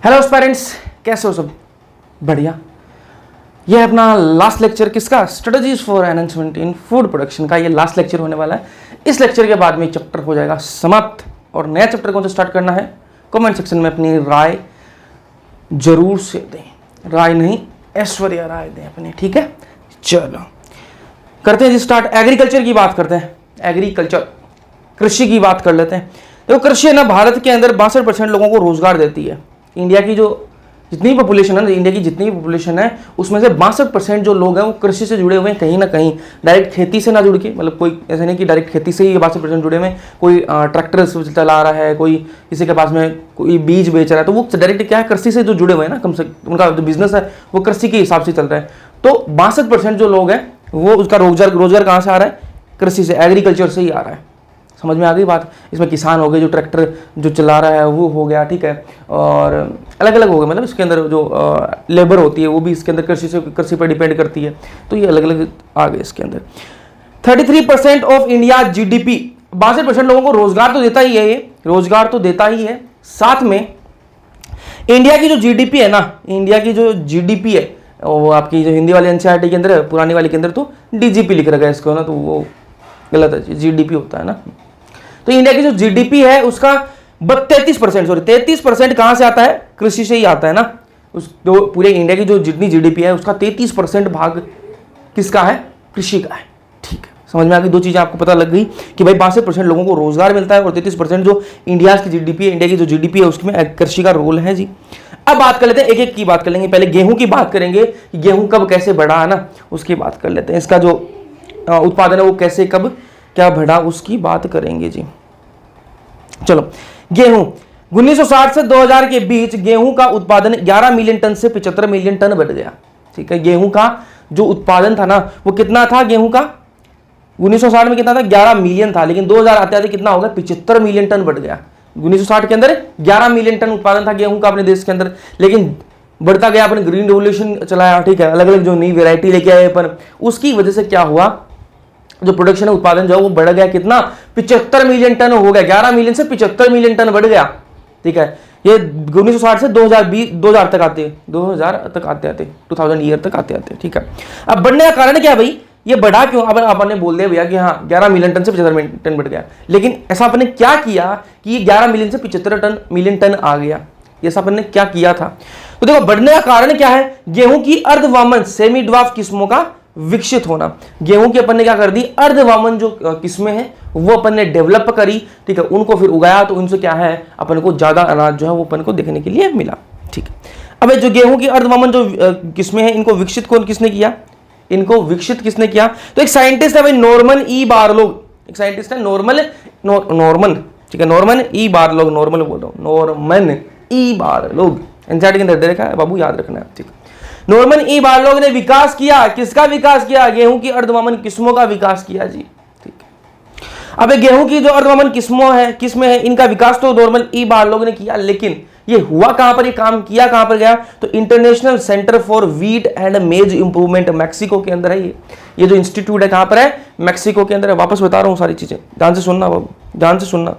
Hello parents, कैसे हो सब? बढ़िया। ये अपना लास्ट लेक्चर किसका? Strategies for enhancement in food production का ये लास्ट लेक्चर होने वाला है। इस लेक्चर के बाद में चैप्टर हो जाएगा समाप्त और नया चैप्टर कौन सा स्टार्ट करना है कमेंट सेक्शन में अपनी राय जरूर से दें। राय नहीं, ऐश्वर्या राय दें अपनी, ठीक है? चलो करते हैं जी स्टार्ट। एग्रीकल्चर की बात करते हैं। एग्रीकल्चर, कृषि की बात कर लेते हैं। देखो कृषि है ना, भारत के अंदर 62% लोगों को रोजगार देती है। इंडिया की जो जितनी पॉपुलेशन है ना, इंडिया की जितनी पॉपुलेशन है उसमें से 62% जो लोग हैं वो कृषि से जुड़े हुए हैं, कहीं ना कहीं डायरेक्ट खेती से ना जुड़ के, मतलब कोई ऐसा नहीं कि डायरेक्ट खेती से ही 62% जुड़े हुए हैं। कोई ट्रैक्टर चला रहा है, कोई किसी के पास में कोई बीज बेच रहा है, तो वो डायरेक्ट क्या है, कृषि से जो जुड़े हुए हैं ना, कम से उनका जो बिजनेस है वो कृषि के हिसाब से चल रहा है। तो 62% जो लोग हैं वो उसका रोजगार कहाँ से आ रहा है? कृषि से, एग्रीकल्चर से ही आ रहा है। समझ में आ गई बात? इसमें किसान हो गए, जो ट्रैक्टर जो चला रहा है वो हो गया, ठीक है, और अलग अलग हो गए, मतलब इसके अंदर जो लेबर होती है वो भी इसके अंदर कृषि पर डिपेंड करती है। तो ये अलग अलग आ गए इसके अंदर। 33% ऑफ इंडिया जीडीपी, 62% लोगों को रोजगार तो देता ही है, ये रोजगार तो देता ही है। साथ में इंडिया की जो जीडीपी है ना, इंडिया की जो जीडीपी है वो आपकी जो हिंदी वाली एनसीईआरटी के अंदर, पुरानी वाली के अंदर तो डीजीपी लिख रखा है इसको ना, तो वो गलत है, जीडीपी होता है ना। तो इंडिया की जो जीडीपी है उसका 33% कहां से आता है? कृषि से ही आता है ना। उस जो पूरे इंडिया की जो जितनी जीडीपी है उसका 33% भाग किसका है? कृषि का है। ठीक है, समझ में आ गई? दो चीजें आपको पता लग गई कि भाई 62% लोगों को रोजगार मिलता है और 33% जो इंडिया की जीडीपी है, इंडिया की जो जीडीपी है उसमें कृषि का रोल है जी। अब बात कर लेते हैं, एक एक की बात कर लेंगे। पहले गेहूं की बात करेंगे कि गेहूं कब कैसे बढ़ा है ना, उसकी बात कर लेते हैं। इसका जो उत्पादन है वो कैसे कब क्या बढ़ा उसकी बात करेंगे जी। चलो, गेहूं 1960 से 2000 के बीच गेहूं का उत्पादन 11 मिलियन टन से 75 मिलियन टन बढ़ गया। ठीक है, गेहूं का जो उत्पादन था ना वो कितना था? गेहूं का 1960 में कितना था? 11 मिलियन था, लेकिन 2000 आते आते कितना हो गया? 75 मिलियन टन बढ़ गया। 1960 के अंदर 11 मिलियन टन उत्पादन था गेहूं का अपने देश के अंदर, लेकिन बढ़ता गया। अपने ग्रीन रेवोल्यूशन चलाया, ठीक है, अलग अलग जो नई वेराइटी लेके आए, पर उसकी वजह से क्या हुआ, जो प्रोडक्शन है, उत्पादन जो है वो बढ़ गया। कितना? 75 मिलियन टन हो गया। 11 मिलियन से 75 मिलियन टन बढ़ गया। ठीक है, ये 1960 से 2000 तक आते 2000 ईयर तक आते। ठीक है, अब बढ़ने का कारण क्या है भाई? ये बढ़ा क्यों? अब आपने बोल दिया भैया कि हाँ 11 मिलियन टन से 75 मिलियन टन बढ़ गया, लेकिन ऐसा आपने क्या किया कि ये 11 मिलियन से 75 मिलियन टन आ गया? ये सब आपने क्या किया था? तो देखो, बढ़ने का कारण क्या है? गेहूं की अर्धवामन सेमी ड्वार्फ किस्मों का विकसित होना। गेहूं की अपन ने क्या कर दी? अर्धवामन जो किस्में हैं वो अपन ने डेवलप करी, ठीक है, उनको फिर उगाया, तो उनसे क्या है, अपन को ज्यादा अनाज जो है वो अपन को देखने के लिए मिला। ठीक है, अब जो गेहूं की अर्धवामन जो किस्में हैं इनको विकसित किसने किया? इनको विकसित किसने किया? तो एक साइंटिस्ट है भाई, नॉर्मन ई बारलोग। एक साइंटिस्ट है नॉर्मन, ठीक है, नॉर्मन ई बारलोग, नॉर्मन बोल रहा हूं, नॉर्मन ई बारलोग। एनसीईआरटी के अंदर दे रखा है बाबू, याद रखना है। ठीक है, नॉर्मन ई बारलोग ने विकास किया। किसका विकास किया? गेहूं की अर्धवामन किस्मों का विकास किया जी। ठीक है, अब गेहूं की जो अर्धवामन किस्में हैं इनका विकास तो नॉर्मन ई बारलोग ने किया, लेकिन ये हुआ कहां पर? ये काम किया कहां पर गया? तो international centre for wheat and मेज इंप्रूवमेंट, मैक्सिको के अंदर है ये जो इंस्टीट्यूट है, कहां पर है? मैक्सिको के अंदर है। वापस बता रहा हूं सारी चीजें, ध्यान से सुनना बाबू, ध्यान से सुनना।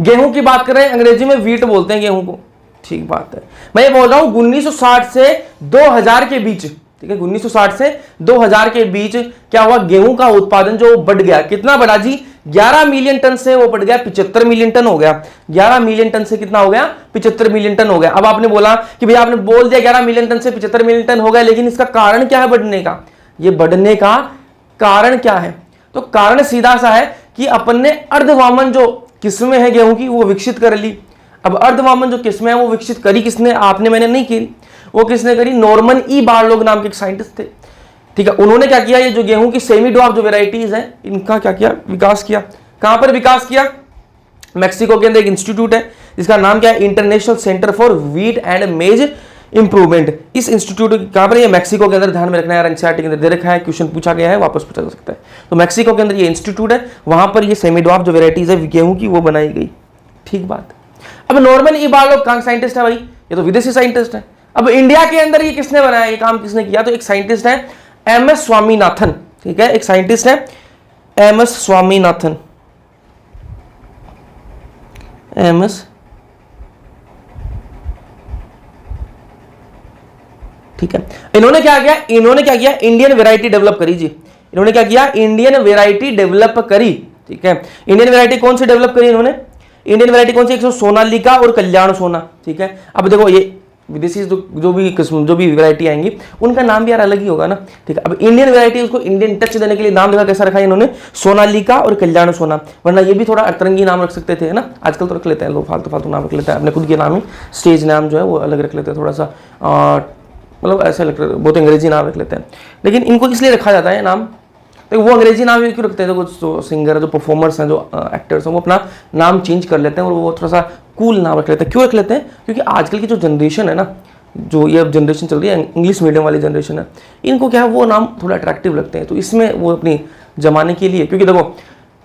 गेहूं की बात कर रहे हैं, अंग्रेजी में व्हीट बोलते हैं गेहूं को। ठीक बात है, मैं ये बोल रहा हूं 1960 से 2000 के बीच, ठीक है, 1960 से 2000 के बीच क्या हुआ? गेहूं का उत्पादन जो बढ़ गया। कितना बढ़ा जी? 11 मिलियन टन से वो बढ़ गया 75 मिलियन टन हो गया। 11 मिलियन टन से कितना हो गया? 75 मिलियन टन हो गया। अब आपने बोला कि भैया आपने बोल दिया 11 मिलियन टन से 75 मिलियन टन हो गया, लेकिन इसका कारण क्या है बढ़ने का? ये बढ़ने का कारण क्या है? तो कारण सीधा सा है कि अपन ने अर्धवामन जो किस्में हैं गेहूं की वो विकसित कर ली। अब अर्धवामन जो किस्में हैं वो विकसित करी किसने? आपने, मैंने नहीं की। वो किसने करी? नॉर्मन ई बारलोग नाम के एक साइंटिस्ट थे। ठीक है, उन्होंने क्या किया? ये जो गेहूं की सेमी ड्वार्फ जो वेराइटीज हैं इनका क्या किया? विकास किया। कहां पर विकास किया? मैक्सिको के अंदर एक इंस्टीट्यूट है जिसका नाम क्या है? International centre for wheat and मेज इंप्रूवमेंट। इस इंस्टीट्यूट कहां पर? ये मैक्सिको के अंदर, ध्यान में रखना है, एनसीईआरटी के अंदर दे रखा है, क्वेश्चन पूछा गया है, वापस पूछा जा सकता है। तो मैक्सिको के अंदर ये इंस्टीट्यूट है, वहां पर ये सेमी ड्वार्फ जो वेराइटीज है गेहूं की वो बनाई गई। ठीक बात। अब नॉर्मन ई बारलोग कहां साइंटिस्ट है भाई? ये तो विदेशी साइंटिस्ट है। अब इंडिया के अंदर ये किसने बनाया, ये काम किसने किया? तो एक साइंटिस्ट है एमएस स्वामीनाथन। ठीक है, एक साइंटिस्ट है एमएस स्वामीनाथन। एमएस ठीक है। इन्होंने क्या किया, इंडियन वेराइटी डेवलप करी जी। इन्होंने क्या किया, इंडियन वेराइटी डेवलप करी। ठीक है, इंडियन वेराइटी कौन सी डेवलप करी इन्होंने, इंडियन वेराइटी कौन सी, एक सोनालिका और कल्याण सोना। ठीक है, अब देखो ये विदेशी जो भी किस्म जो भी वैरायटी आएंगी उनका नाम भी यार अलग ही होगा ना। ठीक है, अब इंडियन वैरायटी उसको इंडियन टच देने के लिए नाम देखा कैसा रखा है इन्होंने, सोनालिका और कल्याण सोना। वरना ये भी थोड़ा अतरंगी नाम रख सकते थे ना, आजकल तो रख लेते हैं लोग फालतू फालतू नाम रख लेते हैं अपने खुद के नाम ही, स्टेज नाम जो है वो अलग रख लेते हैं थोड़ा सा, मतलब ऐसा बहुत अंग्रेजी नाम रख लेते हैं। लेकिन इनको इसलिए रखा जाता है नाम, तो वो अंग्रेजी नाम क्यों रखते हैं, तो कुछ जो सिंगर जो परफॉर्मर्स हैं जो एक्टर्स हैं वो अपना नाम चेंज कर लेते हैं और वो थोड़ा सा कूल नाम रख लेते हैं। क्यों रख लेते हैं, क्योंकि आजकल की जो जनरेशन है ना, जो ये अब जनरेशन चल रही है इंग्लिश मीडियम वाली जनरेशन है, इनको क्या है वो नाम थोड़ा अट्रैक्टिव लगते हैं, तो इसमें वो अपनी जमाने के लिए, क्योंकि देखो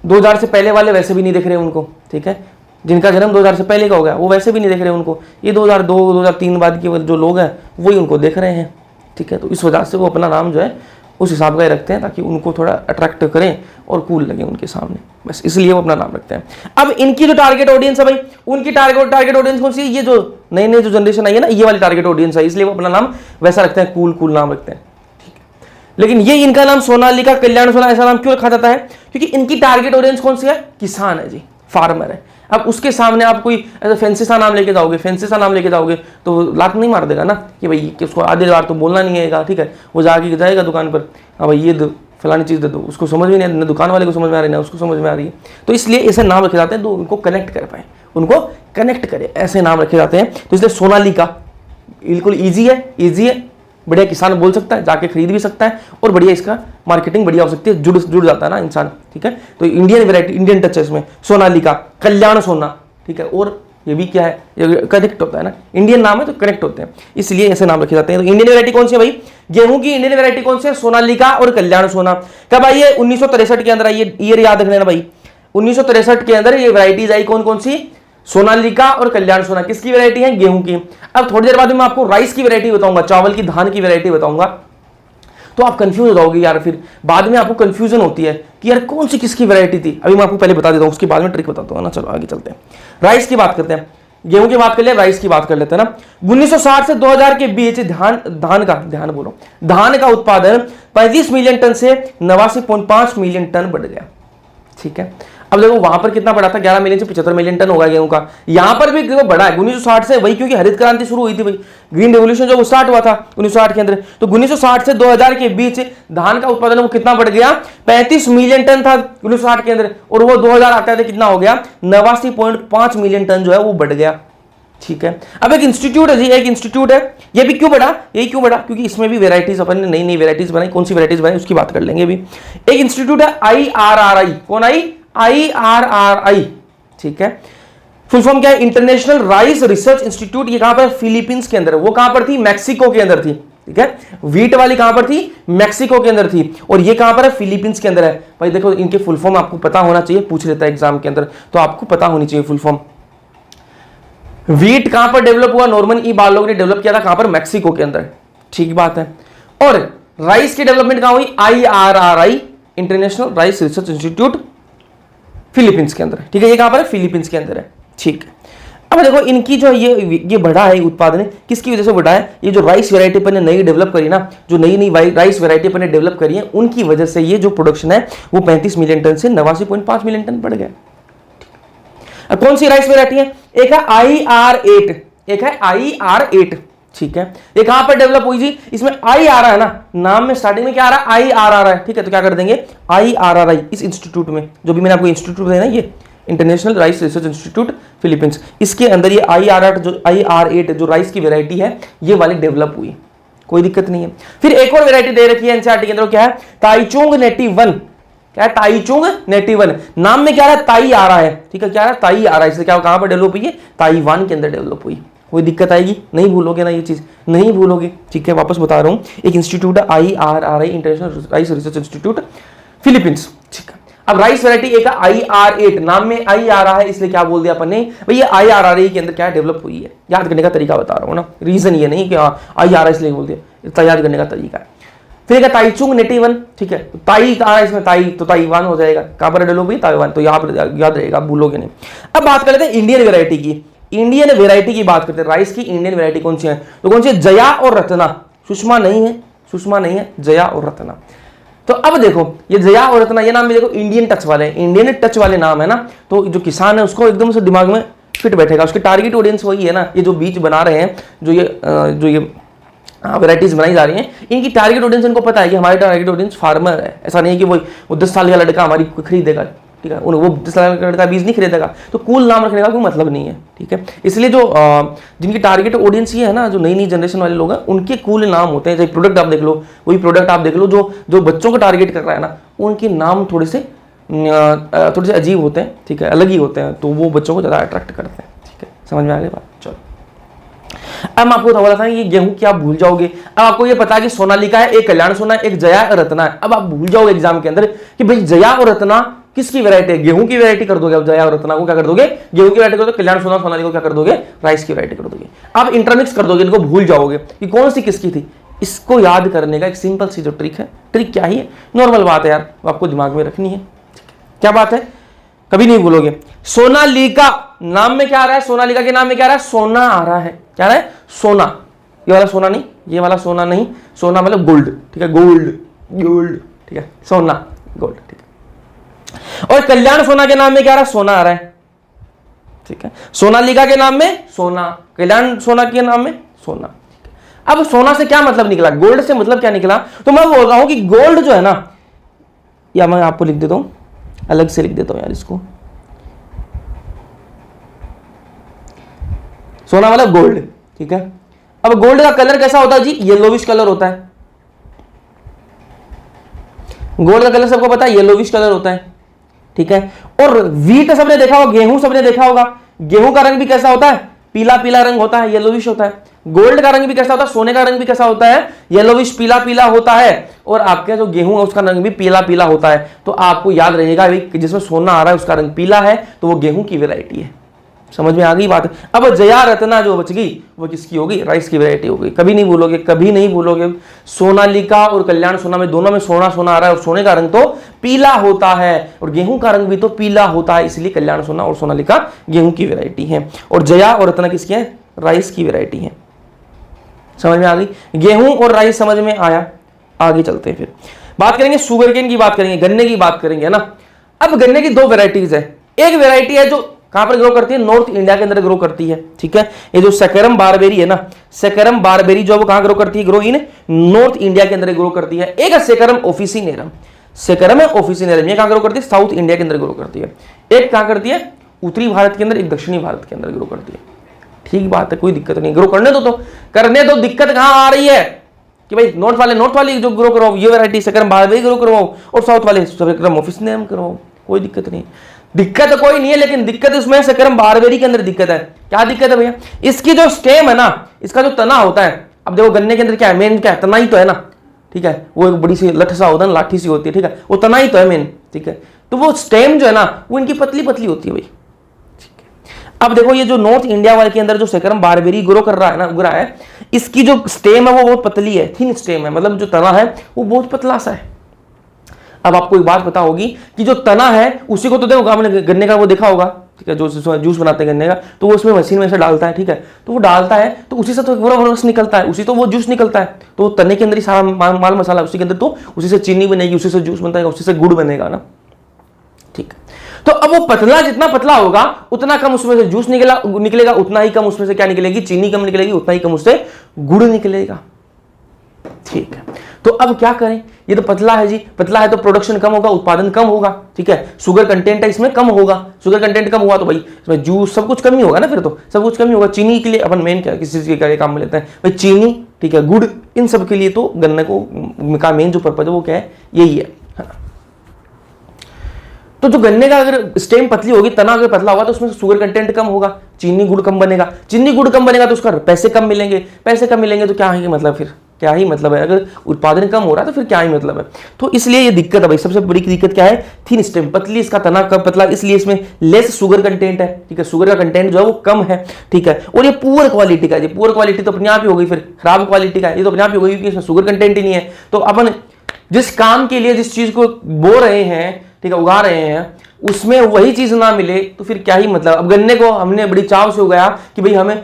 2000 से पहले वाले वैसे भी नहीं देख रहे उनको। ठीक है, जिनका जन्म 2000 से पहले का हो गया वो वैसे भी नहीं देख रहे उनको, ये 2002 2003 बाद के जो लोग हैं वही उनको देख रहे हैं। ठीक है, तो इस वजह से वो अपना नाम जो है उस हिसाब का ही रखते हैं ताकि उनको थोड़ा अट्रैक्ट करें और कूल लगे उनके सामने, बस इसलिए वो अपना नाम रखते हैं। अब इनकी जो टारगेट ऑडियंस है भाई, उनकी टारगेट ऑडियंस कौन सी है, ये जो नई नई जो जनरेशन आई है ना, ये वाली टारगेट ऑडियंस है, इसलिए वो अपना नाम वैसा रखते हैं, कूल नाम रखते हैं। ठीक है, लेकिन ये इनका नाम सोनालिका कल्याण सोना ऐसा नाम क्यों रखा जाता है, क्योंकि इनकी टारगेट ऑडियंस कौन सी है, किसान है जी, फार्मर है। अब उसके सामने आप कोई ऐसा फैंसी सा नाम लेके जाओगे तो लात नहीं मार देगा ना कि भाई कि उसको आधे बार तो बोलना नहीं आएगा। ठीक है, वो जाके जाएगा दुकान पर, हाँ भाई ये फलानी चीज़ दे दो, उसको समझ में नहीं आ रही, दुकान वाले को समझ में आ रही है ना उसको समझ में आ रही है। तो इसलिए ऐसे नाम रखे जाते हैं तो उनको कनेक्ट कर पाए, उनको कनेक्ट करे, ऐसे नाम रखे जाते हैं। तो इसलिए सोनालिका बिल्कुल ईजी है, बढ़िया किसान बोल सकता है, जाके खरीद भी सकता है और बढ़िया इसका मार्केटिंग बढ़िया हो सकती है, जुड़ जाता है ना इंसान। ठीक है, तो इंडियन वैरायटी, इंडियन टच है इसमें, सोनालिका कल्याण सोना। ठीक है, और ये भी क्या है, ये कनेक्ट होता है ना, इंडियन नाम है तो कनेक्ट होते हैं, इसलिए ऐसे नाम रखे जाते हैं। तो इंडियन वैरायटी कौन सी है भाई, गेहूं की इंडियन वैरायटी कौन सी है, सोनालिका और कल्याण सोना। कब आई है, 1963 के अंदर आई है, ईयर याद रखना भाई, 1963 के अंदर ये वैरायटीज आई, कौन कौन सी, सोनालिका और कल्याण सोना। किसकी वैरायटी है, गेहूं की। अब थोड़ी देर बाद मैं आपको राइस की वैरायटी बताऊंगा, चावल की, धान की वैरायटी बताऊंगा, तो आप कंफ्यूज हो जाओगे यार, फिर बाद में आपको कंफ्यूजन होती है कि यार कौन सी किसकी वैरायटी थी। अभी मैं आपको पहले बता देता हूं, उसके बाद में ट्रिक बताता हूं ना। चलो आगे चलते हैं, राइस की बात करते हैं, गेहूं की बात कर लिया, राइस की बात कर लेते हैं ना। 1960 से 2000 के बीच धान का उत्पादन 35 मिलियन टन से 89.5 मिलियन टन बढ़ गया। ठीक है, अब देखो वहां पर कितना बढ़ा था, 11 मिलियन से 75 मिलियन टन होगा गेहूं का, यहां पर भी देखो बढ़ा है 1960 से, वही क्योंकि हरित क्रांति शुरू हुई थी भाई, ग्रीन रेवोल्यूशन जो स्टार्ट हुआ था 1960 के अंदर, तो 1960 से 2000 के बीच धान का उत्पादन वो कितना बढ़ गया, 35 मिलियन टन था 1960 के अंदर, और वो 2000 आते आते कितना हो गया, 89.5 मिलियन टन जो है वो बढ़ गया। ठीक है, अब एक इंस्टीट्यूट है जी, एक इंस्टीट्यूट है, ये भी क्यों बढ़ा, ये क्यों बढ़ा, क्योंकि इसमें भी वेराइटीज अपन ने नई नई वेराइटीज बनाई, कौन सी वेराइटीज बनाई उसकी बात कर लेंगे अभी। एक इंस्टीट्यूट है IRRI, कौन IRRI। ठीक है, फुल फॉर्म क्या है, इंटरनेशनल राइस रिसर्च इंस्टीट्यूट। ये कहां पर, फिलीपींस के अंदर, वो कहां पर थी, मैक्सिको के अंदर थी। ठीक है, वीट वाली कहां पर थी, मैक्सिको के अंदर थी, और ये कहां पर है, फिलीपींस के अंदर है। भाई देखो इनके फुल फॉर्म आपको पता होना चाहिए, पूछ लेता है एग्जाम के अंदर, तो आपको पता होनी चाहिए फुल फॉर्म। वीट कहां पर डेवलप हुआ, नॉर्मन ई बारलोग ने डेवलप किया था, कहां पर, मैक्सिको के अंदर। ठीक बात है, और राइस की डेवलपमेंट कहां हुई, IRRI, international rice research institute, Philippines के अंदर। ठीक है, ये कहां पर है, फिलीपींस के अंदर है। ठीक है, अब देखो इनकी जो ये बढ़ा है उत्पादन, किसकी वजह से बढ़ा है, ये जो राइस वैरायटी पर नई डेवलप करी ना, जो नई नई राइस वैरायटी पर डेवलप करी है, उनकी वजह से ये जो प्रोडक्शन है वो 35 मिलियन टन से 89.5 मिलियन टन बढ़ गया। अब कौन सी राइस वैरायटी है, एक है IR8, एक है IR8। ठीक है, ये कहां पर डेवलप हुई जी, इसमें आई आ रहा है ना, नाम में स्टार्टिंग में क्या आ रहा है, IR आ रहा है। ठीक है, तो क्या कर देंगे, IRRI, इस इंस्टीट्यूट में, जो भी मैंने आपको इंस्टीट्यूट दिया ना, ये international rice research institute Philippines, इसके अंदर ये IR8 जो राइस की वैरायटी है ये वाली डेवलप हुई, कोई दिक्कत नहीं है। फिर एक और वैरायटी दे रखी है एनसीईआरटी के अंदर, क्या है, ताइचुंग नेटिव 1। क्या है, ताइचुंग नेटिव 1, नाम में क्या रहा है, ताई आ रहा है। ठीक है, क्या है, ताई आ रहा है, इससे क्या कहां पर डेवलप हुई है, ताइवान के अंदर डेवलप हुई। कोई दिक्कत आएगी, नहीं भूलोगे ना ये चीज, नहीं भूलोगे। ठीक है, वापस बता रहा हूं, एक इंस्टीट्यूट है IRRI, international rice research institute Philippines. ठीक है, अब राइस वैरायटी एक है IR8, नाम में आई आ रहा है, इसलिए क्या बोल दिया अपन ने, भाई ये IRRI के अंदर क्या डेवलप हुई है, याद करने का तरीका बता रहा हूं ना, रीजन ये नहीं कि IRRI इसलिए बोल दिया, इतना याद करने का तरीका है। फिर ताइचुंग नेटिव 1। ठीक है, ताई आ रहा है इसमें, ताई तो ताइवान हो जाएगा, कहां पर डेवलप हुई, ताइवान, तो याद रहेगा, भूलोगे नहीं। अब बात कर लेते हैं इंडियन वेरायटी की, इंडियन वेरायटी की बात करते हैं, राइस की इंडियन वेरायटी कौन सी है, तो कौन सी है, जया और रत्ना। सुषमा नहीं है, सुषमा नहीं है, जया और रत्ना। तो अब देखो ये जया और रत्ना, ये नाम भी देखो इंडियन टच वाले, इंडियन टच वाले नाम है ना, तो जो किसान है उसको एकदम से दिमाग में फिट बैठेगा, उसकी टारगेट ऑडियंस वही है ना। ये जो बीज बना रहे हैं, जो ये वैराइटीज बनाई जा रही हैं, इनकी टारगेट ऑडियंस, इनको पता है कि हमारी टारगेट ऑडियंस फार्मर है। ऐसा नहीं है कि वो 10 साल का लड़का हमारी खरीदेगा, ठीक है, वो 10 साल का लड़का बीज नहीं खरीदेगा, तो कूल नाम रखने का कोई मतलब नहीं है, ठीक है। इसलिए जो जिनकी टारगेट ऑडियंस ये है ना, जो नई नई जनरेशन वाले लोग हैं, उनके कूल नाम होते हैं। जैसे प्रोडक्ट आप देख लो, वही प्रोडक्ट आप देख लो, जो बच्चों को टारगेट कर रहा है ना, उनके नाम थोड़े से अजीब होते हैं, ठीक है, अलग ही होते हैं, तो वो बच्चों को ज़्यादा अट्रैक्ट करते हैं, ठीक है। समझ में आ गई बात? चलो, अब मैं आपको बोला था ये गेहूं की आप भूल जाओगे। अब आपको ये पता है कि सोनालिका है, एक कल्याण सोना है, एक जया और रत्ना है। अब आप भूल जाओगे एग्जाम के अंदर कि भाई जया और रत्ना किसकी वैरायटी है, गेहूं की वैरायटी कर दोगे। अब जया और रत्ना को क्या कर दोगे, गेहूं की वैरायटी कर दोगे, कल्याण सोना सोनालिका को क्या कर दोगे, राइस की वैरायटी कर दोगे। आप इंटरमिक्स कर दोगे, इनको भूल जाओगे कि कौन सी किसकी थी। इसको याद करने का एक सिंपल सी जो ट्रिक है, ट्रिक क्या ही है, नॉर्मल बात है यार, वो आपको दिमाग में रखनी है। क्या बात है, कभी नहीं भूलोगे। सोनालिका नाम में क्या आ रहा है, सोनालिका के नाम में क्या आ रहा है, सोना आ रहा है। क्या आ रहा है, सोना। ये वाला सोना नहीं, ये वाला सोना नहीं, सोना मतलब गोल्ड, ठीक है, गोल्ड, गोल्ड, ठीक है, सोना, गोल्ड, ठीक है। और कल्याण सोना के नाम में क्या आ रहा है, सोना आ रहा है, ठीक है। सोनालिका के नाम में सोना, कल्याण सोना के नाम में सोना। अब सोना से क्या मतलब निकला, गोल्ड से मतलब क्या निकला, तो मैं बोल रहा हूं कि गोल्ड जो है ना, या मैं आपको लिख देता हूं, अलग से लिख देता हूं यार इसको, सोना वाला गोल्ड, ठीक है। अब गोल्ड का कलर कैसा होता है जी, येलोविश कलर होता है। गोल्ड का कलर सबको पता है, येलोविश कलर होता है, ठीक है। और व्हीट सबने देखा होगा, गेहूं सबने देखा होगा, गेहूं का रंग भी कैसा होता है, पीला पीला रंग होता है, येलोविश होता है। गोल्ड का रंग भी कैसा होता है, सोने का रंग भी कैसा होता है, येलोविश पीला पीला होता है। और आपके जो गेहूं है उसका रंग भी पीला पीला होता है। तो आपको याद रहेगा कि जिसमें सोना आ रहा है उसका रंग पीला है, तो वो गेहूं की वैरायटी है। समझ में आ गई बात। अब जया रत्ना जो बच गई वो किसकी होगी, राइस की वैरायटी होगी। कभी नहीं भूलोगे, कभी नहीं भूलोगे। सोनालिका और कल्याण सोना में दोनों में सोना सोना आ रहा है, और सोने का रंग तो पीला होता है, और गेहूं का रंग भी तो पीला होता है, इसलिए कल्याण सोना और सोनालिका गेहूं की वैरायटी है, और जया और रत्ना किसकी है, राइस की वैरायटी है। समझ में आ गई, गेहूं और राइस समझ में आया। आगे चलते हैं, फिर बात करेंगे शुगरकेन की, बात करेंगे गन्ने की, बात करेंगे ना। अब गन्ने की दो वेराइटीज है। एक वेराइटी है जो कहां पर ग्रो करती है, नॉर्थ इंडिया के अंदर ग्रो करती है, ठीक है। ये जो सेकरम बारबेरी है ना, सेकरम बारबेरी जो वो कहां ग्रो करती है, ग्रो इन नॉर्थ इंडिया के अंदर ग्रो करती है। एक है सेकरम ऑफिसिनेरम, सेकरम है ऑफिसिनेरम, ये कहां ग्रो करती है, साउथ इंडिया के अंदर ग्रो करती है। एक कहां करती है, उत्तरी भारत के अंदर, एक दक्षिणी भारत के अंदर ग्रो करती है। ठीक बात है, कोई दिक्कत नहीं, ग्रो करने दो, तो करने दो। दिक्कत कहां आ रही है कि भाई नॉर्थ वाले जो ग्रो करवाओ, ये वैरायटी सेकरम बारबेरी ग्रो करवाओ, और साउथ वाले सेकरम ऑफिसिनेरम करवाओ, कोई दिक्कत नहीं। दिक्कत तो कोई नहीं है, लेकिन दिक्कत उसमें सेकरम बारबेरी के अंदर दिक्कत है। क्या दिक्कत है भैया, इसकी जो स्टेम है ना, इसका जो तना होता है, अब देखो गन्ने के अंदर क्या है, मेन क्या है, तना ही तो है ना, ठीक है। वो एक बड़ी सी लठ सा होता है, लाठी सी होती है, ठीक है, वो तना ही तो है मेन, ठीक है। तो वो स्टेम जो है ना, वो इनकी पतली पतली होती है भाई, ठीक है। अब देखो ये जो नॉर्थ इंडिया वाले के अंदर जो सेकरम बारबेरी ग्रो कर रहा है ना, उग रहा है, इसकी जो स्टेम है वो बहुत पतली है, थिन स्टेम है, मतलब जो तना है वो बहुत पतला सा है। अब आपको एक बात पता होगी कि जो तना है उसी को तो देखो आपने गन्ने का वो देखा होगा, ठीक है, जो जूस बनाते हैं गन्ने का, तो वो उसमें मशीन में से डालता है, ठीक है, तो वो डालता है तो उसी से तो पूरा रस निकलता है, उसी तो वो जूस निकलता है, तो वो तने के अंदर ही सारा माल मसाला उसी के अंदर, तो उसी से चीनी बनेगी, उसी से जूस बनता है, उसी से गुड़ बनेगा ना, ठीक है। तो अब वो पतला जितना पतला होगा उतना कम उसमें से जूस निकलेगा, उतना ही कम उसमें से क्या निकलेगी, चीनी कम निकलेगी, उतना ही कम उससे गुड़ निकलेगा, ठीक है। तो अब क्या करें, ये तो पतला है जी, पतला है तो प्रोडक्शन कम होगा, उत्पादन कम होगा, ठीक है। शुगर कंटेंट है इसमें कम होगा, शुगर कंटेंट कम हुआ तो भाई इसमें जूस सब कुछ कम ही होगा ना, फिर तो सब कुछ कम ही होगा। चीनी के लिए अपन मेन क्या किसी चीज के काम में लेते हैं भाई, चीनी, ठीक है, गुड़, इन सब के लिए तो गन्ने को का मेन जो पर्पज है वो क्या है, यही है। तो जो गन्ने का अगर स्टेम पतली होगी, तना अगर पतला होगा, तो उसमें शुगर कंटेंट कम होगा, चीनी गुड़ कम बनेगा, चीनी गुड़ कम बनेगा तो उसका पैसे कम मिलेंगे, पैसे कम मिलेंगे तो क्या है मतलब, फिर क्या ही मतलब है, अगर उत्पादन कम हो रहा है तो फिर क्या ही मतलब है। तो इसलिए ये दिक्कत है भाई, सबसे बड़ी दिक्कत क्या है, थिन स्टेम, पतली, इसका तना कम पतला, इसलिए इसमें लेस शुगर कंटेंट है, ठीक है, शुगर का कंटेंट जो है वो कम है, ठीक है। और ये पुअर क्वालिटी का, ये पुअर क्वालिटी तो अपने आप ही हो गई, फिर खराब क्वालिटी का ये तो अपने आप ही हो गई, क्योंकि इसमें शुगर कंटेंट ही नहीं है। तो अपन जिस काम के लिए जिस चीज को बो रहे हैं, ठीक है, उगा रहे हैं, उसमें वही चीज ना मिले तो फिर क्या ही मतलब। अब गन्ने को हमने बड़ी चाव से उगाया कि भाई हमें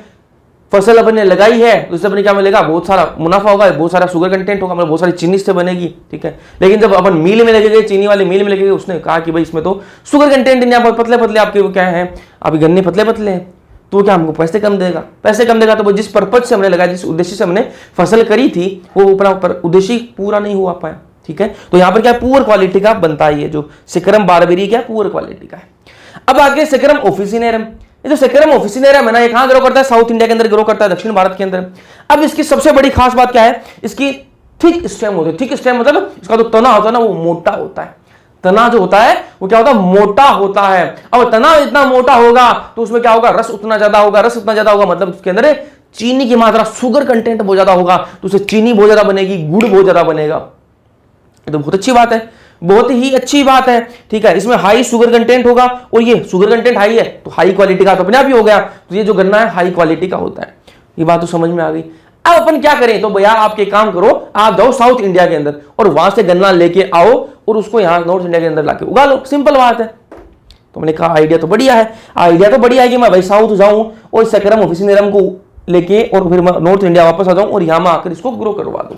फसल अपन ने लगाई है तो उससे अपने क्या मिलेगा, बहुत सारा मुनाफा होगा, बहुत सारा शुगर कंटेंट होगा, मतलब बहुत सारी चीनी से बनेगी, ठीक है। लेकिन जब अपन मिल में लगे गए, चीनी वाले मिल में लगे गए, उसने कहा कि भाई इसमें तो शुगर कंटेंट नहीं, आप पतले पतले आपके वो क्या है, आपके गन्ने पतले पतले हैं, तो क्या हमको पैसे कम देगा, पैसे कम देगा, तो वो जिस पर्पज से हमने लगाया, जिस उद्देश्य से हमने फसल करी थी, वो अपना उद्देश्य पूरा नहीं हुआ पाया, ठीक है। तो यहाँ पर क्या पुअर क्वालिटी का बनता है, ये जो सेक्रम बारबेरी क्या पुअर क्वालिटी का है। अब आगे सेक्रम ऑफिसिनेरम, ये जो सेक्रम ऑफिसिनेरम है ना, ये कहां ग्रो करता है, साउथ इंडिया के अंदर ग्रो करता है, दक्षिण भारत के अंदर। अब इसकी सबसे बड़ी खास बात क्या है, इसकी थिक स्टेम होती है। थिक स्टेम मतलब इसका जो तना होता है ना वो मोटा होता है, तना जो होता है वो क्या होता है, मोटा होता है। अब तना इतना मोटा होगा तो उसमें क्या होगा, रस उतना ज्यादा होगा, रस उतना ज्यादा होगा मतलब उसके अंदर चीनी की मात्रा, शुगर कंटेंट बहुत ज्यादा होगा, तो उससे चीनी बहुत ज्यादा बनेगी, गुड़ बहुत ज्यादा बनेगा। ये तो बहुत अच्छी बात है, बहुत ही अच्छी बात है, ठीक है। इसमें हाई शुगर कंटेंट होगा, और ये शुगर कंटेंट हाई है तो हाई क्वालिटी का तो अपने आप ही हो गया, तो ये जो गन्ना है हाई क्वालिटी का होता है। ये बात तो समझ में आ गई। अब अपन क्या करें, तो भैया आप एक काम करो, आप जाओ साउथ इंडिया के अंदर और वहां से गन्ना लेके आओ और उसको यहाँ नॉर्थ इंडिया के अंदर लाके उगा लो, सिंपल बात है। तो मैंने कहा आइडिया तो बढ़िया है, आइडिया तो बढ़िया है कि मैं भाई साउथ जाऊं और सेक्रम ऑफिसिनेरम को लेके और फिर मैं नॉर्थ इंडिया वापस आ जाऊं और यहां में आकर इसको ग्रो करवा दूं,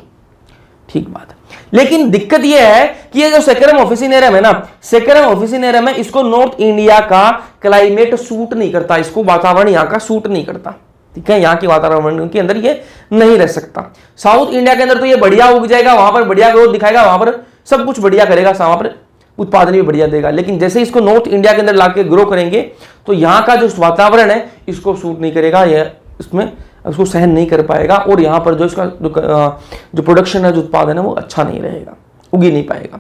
ठीक बात है। लेकिन दिक्कत यह है कि ये जो सेक्रम ऑफिसिनेरम है ना, सेक्रम ऑफिसिनेरम है, इसको नॉर्थ इंडिया का क्लाइमेट सूट नहीं करता, इसको वातावरण यहाँ का सूट नहीं करता, ठीक है। यहाँ के वातावरण के अंदर ये नहीं रह सकता। साउथ इंडिया के अंदर तो ये बढ़िया उग जाएगा, वहां पर बढ़िया ग्रोथ दिखाएगा, वहां पर सब कुछ बढ़िया करेगा, वहां पर उत्पादन भी बढ़िया देगा। लेकिन जैसे इसको नॉर्थ इंडिया के अंदर लाके ग्रो करेंगे तो यहाँ का जो वातावरण है इसको सूट नहीं करेगा, यह इसमें उसको सहन नहीं कर पाएगा, और यहाँ पर जो इसका जो प्रोडक्शन है, जो उत्पादन है वो अच्छा नहीं रहेगा, उग ही नहीं पाएगा।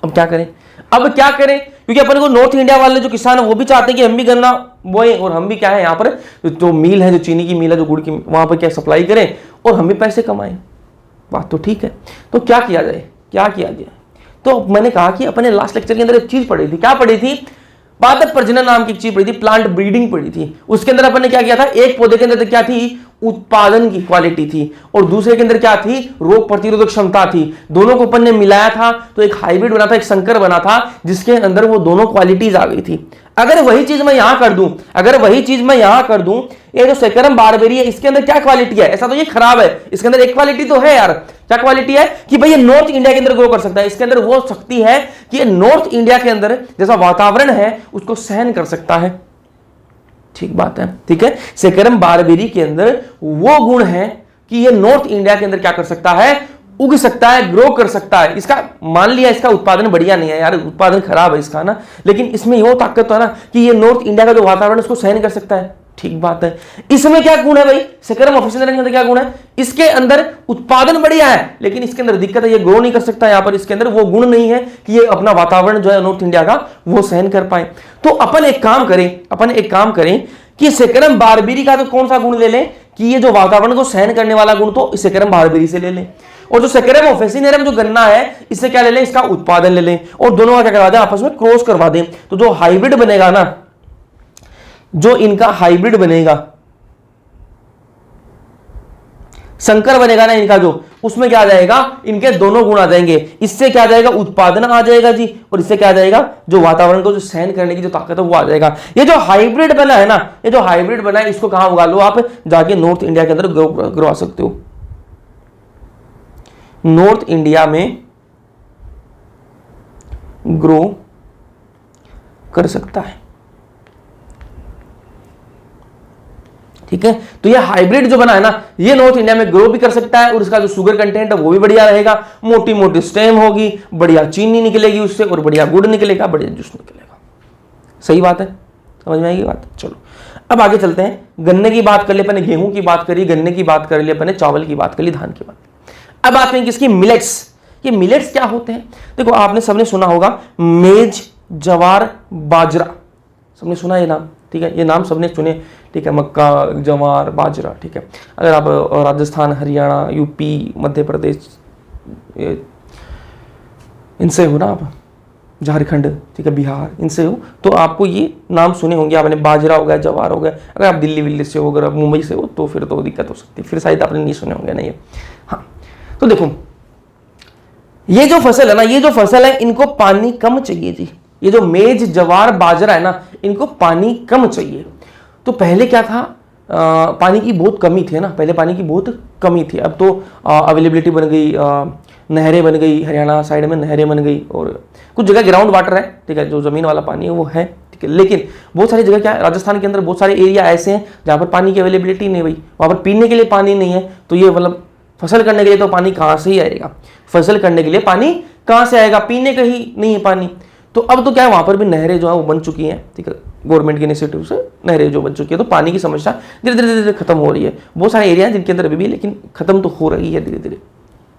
अब क्या करें, अब क्या करें, क्योंकि अपन को नॉर्थ इंडिया वाले जो किसान है वो भी चाहते हैं कि हम भी गन्ना बोए और हम भी क्या है यहाँ पर जो मिल है, जो चीनी की मिल है, जो गुड़ की, वहां पर क्या सप्लाई करें और हम भी पैसे कमाएं। बात तो ठीक है, तो क्या किया जाए, क्या किया जाए। तो मैंने कहा कि अपने लास्ट लेक्चर के अंदर एक चीज पढ़ी थी, क्या पढ़ी थी, पादप प्रजनन नाम की एक चीज पढ़ी थी, प्लांट ब्रीडिंग पढ़ी थी। उसके अंदर अपन ने क्या किया था, एक पौधे के अंदर क्या थी, उत्पादन की क्वालिटी थी, और दूसरे के अंदर क्या थी, रोग प्रतिरोधक क्षमता थी। दोनों को अपन ने मिलाया था तो एक हाइब्रिड बना था, एक संकर बना था, जिसके अंदर वो दोनों क्वालिटीज आ गई थी। अगर वही चीज मैं यहां कर दूं, अगर वही चीज मैं यहां कर दूं, ये जो सेक्रम बारबेरी है इसके अंदर क्या क्वालिटी है, ऐसा तो ये खराब है, इसके अंदर एक क्वालिटी तो है यार, क्या क्वालिटी है कि भाई ये नॉर्थ इंडिया के अंदर ग्रो कर सकता है, इसके अंदर वो शक्ति है कि ये नॉर्थ इंडिया के अंदर जैसा वातावरण है उसको सहन कर सकता है, ठीक बात है, ठीक है। सेक्रम बारबेरी के अंदर वो गुण है कि ये नॉर्थ इंडिया के अंदर क्या कर सकता है, उग सकता है, ग्रो कर सकता है। इसका मान लिया इसका उत्पादन बढ़िया नहीं है यार, उत्पादन खराब है इसका ना, लेकिन इसमें वो ताकत है ना कि ये नॉर्थ इंडिया का जो वातावरण उसको सहन कर सकता है, ठीक बात है। इसमें क्या गुण है भाई, सेक्रम ऑफिसिनेरम के अंदर क्या गुण है, इसके अंदर उत्पादन बढ़िया है, लेकिन इसके अंदर दिक्कत है ये ग्रो नहीं कर सकता, यहां पर इसके अंदर वो गुण नहीं है कि ये अपना वातावरण जो है नॉर्थ इंडिया का वो सहन कर पाए। तो अपन एक काम करें कि सेक्रम बारबेरी का तो कौन सा गुण ले लें कि ये जो वातावरण को सहन करने वाला गुण तो सेक्रम बारबेरी से ले लें, और जो सेक्रम ऑफिसिनेरम जो गन्ना है इससे क्या ले लें, इसका उत्पादन ले लें, और दोनों का क्या करवा दें, आपस में क्रॉस करवा दें। तो जो हाइब्रिड बनेगा ना, जो इनका हाइब्रिड बनेगा, संकर बनेगा ना इनका, जो उसमें क्या आ जाएगा, इनके दोनों गुण आ जाएंगे। इससे क्या आ जाएगा, उत्पादन आ जाएगा जी, और इससे क्या आ जाएगा, जो वातावरण को जो सहन करने की जो ताकत है वो आ जाएगा। ये जो हाइब्रिड बना है ना, ये जो हाइब्रिड बना है इसको कहां उगा लो, आप जाके नॉर्थ इंडिया के अंदर ग्रो आ सकते हो, नॉर्थ इंडिया में ग्रो कर सकता है, ठीक है। तो ये हाइब्रिड जो बना है ना, ये नॉर्थ इंडिया में ग्रो भी कर सकता है, और इसका जो शुगर कंटेंट है वो भी बढ़िया रहेगा, मोटी मोटी स्टेम होगी, बढ़िया चीनी निकलेगी उससे, और बढ़िया गुड़ निकलेगा, बढ़िया जूस निकलेगा। सही बात है, समझ में आएगी बात। चलो अब आगे चलते हैं, गन्ने की बात कर ले अपने, गेहूं की बात करी, गन्ने की बात कर ले अपने, चावल की बात कर ली, धान की बात। अब बात करेंगे किसकी, मिलेट्स। ये मिलेट्स क्या होते हैं, देखो आपने सबने सुना होगा मेज, जवार, बाजरा, सबने सुना ये नाम, ठीक है, ये नाम सबने सुने, ठीक है, मक्का, जवार, बाजरा, ठीक है। अगर आप राजस्थान, हरियाणा, यूपी, मध्य प्रदेश इनसे हो ना, आप झारखंड, ठीक है, बिहार, इनसे हो तो आपको ये नाम सुने होंगे आपने, बाजरा हो गया, जवार हो गया। अगर आप दिल्ली विल्ली से हो, अगर आप मुंबई से हो तो फिर तो दिक्कत हो सकती है, फिर शायद आपने नहीं सुने होंगे ना ये। हाँ, तो देखो ये जो फसल है ना, ये जो फसल है इनको पानी कम चाहिए जी, ये जो मेज, जवार, बाजरा है ना, इनको पानी कम चाहिए। तो पहले क्या था, पानी की बहुत कमी थी ना, पहले पानी की बहुत कमी थी। अब तो अवेलेबिलिटी बन गई, नहरें बन गई, हरियाणा साइड में नहरें बन गई, और कुछ जगह ग्राउंड वाटर है, ठीक है, जो ज़मीन वाला पानी है वो है, ठीक है। लेकिन बहुत सारी जगह क्या है, राजस्थान के अंदर बहुत सारे एरिया ऐसे हैं जहाँ पर पानी की अवेलेबिलिटी नहीं भाई, वहाँ पर पीने के लिए पानी नहीं है, तो ये मतलब फसल करने के लिए तो पानी कहाँ से ही आएगा, फसल करने के लिए पानी कहाँ से आएगा, पीने का ही नहीं है पानी। तो अब तो क्या है, वहाँ पर भी नहरें जो है वो बन चुकी हैं, ठीक है, गवर्नमेंट के इनिशिएटिव से नहरें जो बन चुकी है, तो पानी की समस्या धीरे धीरे धीरे खत्म हो रही है। बहुत सारे एरिया हैं जिनके अंदर अभी भी, लेकिन खत्म तो हो रही है धीरे धीरे,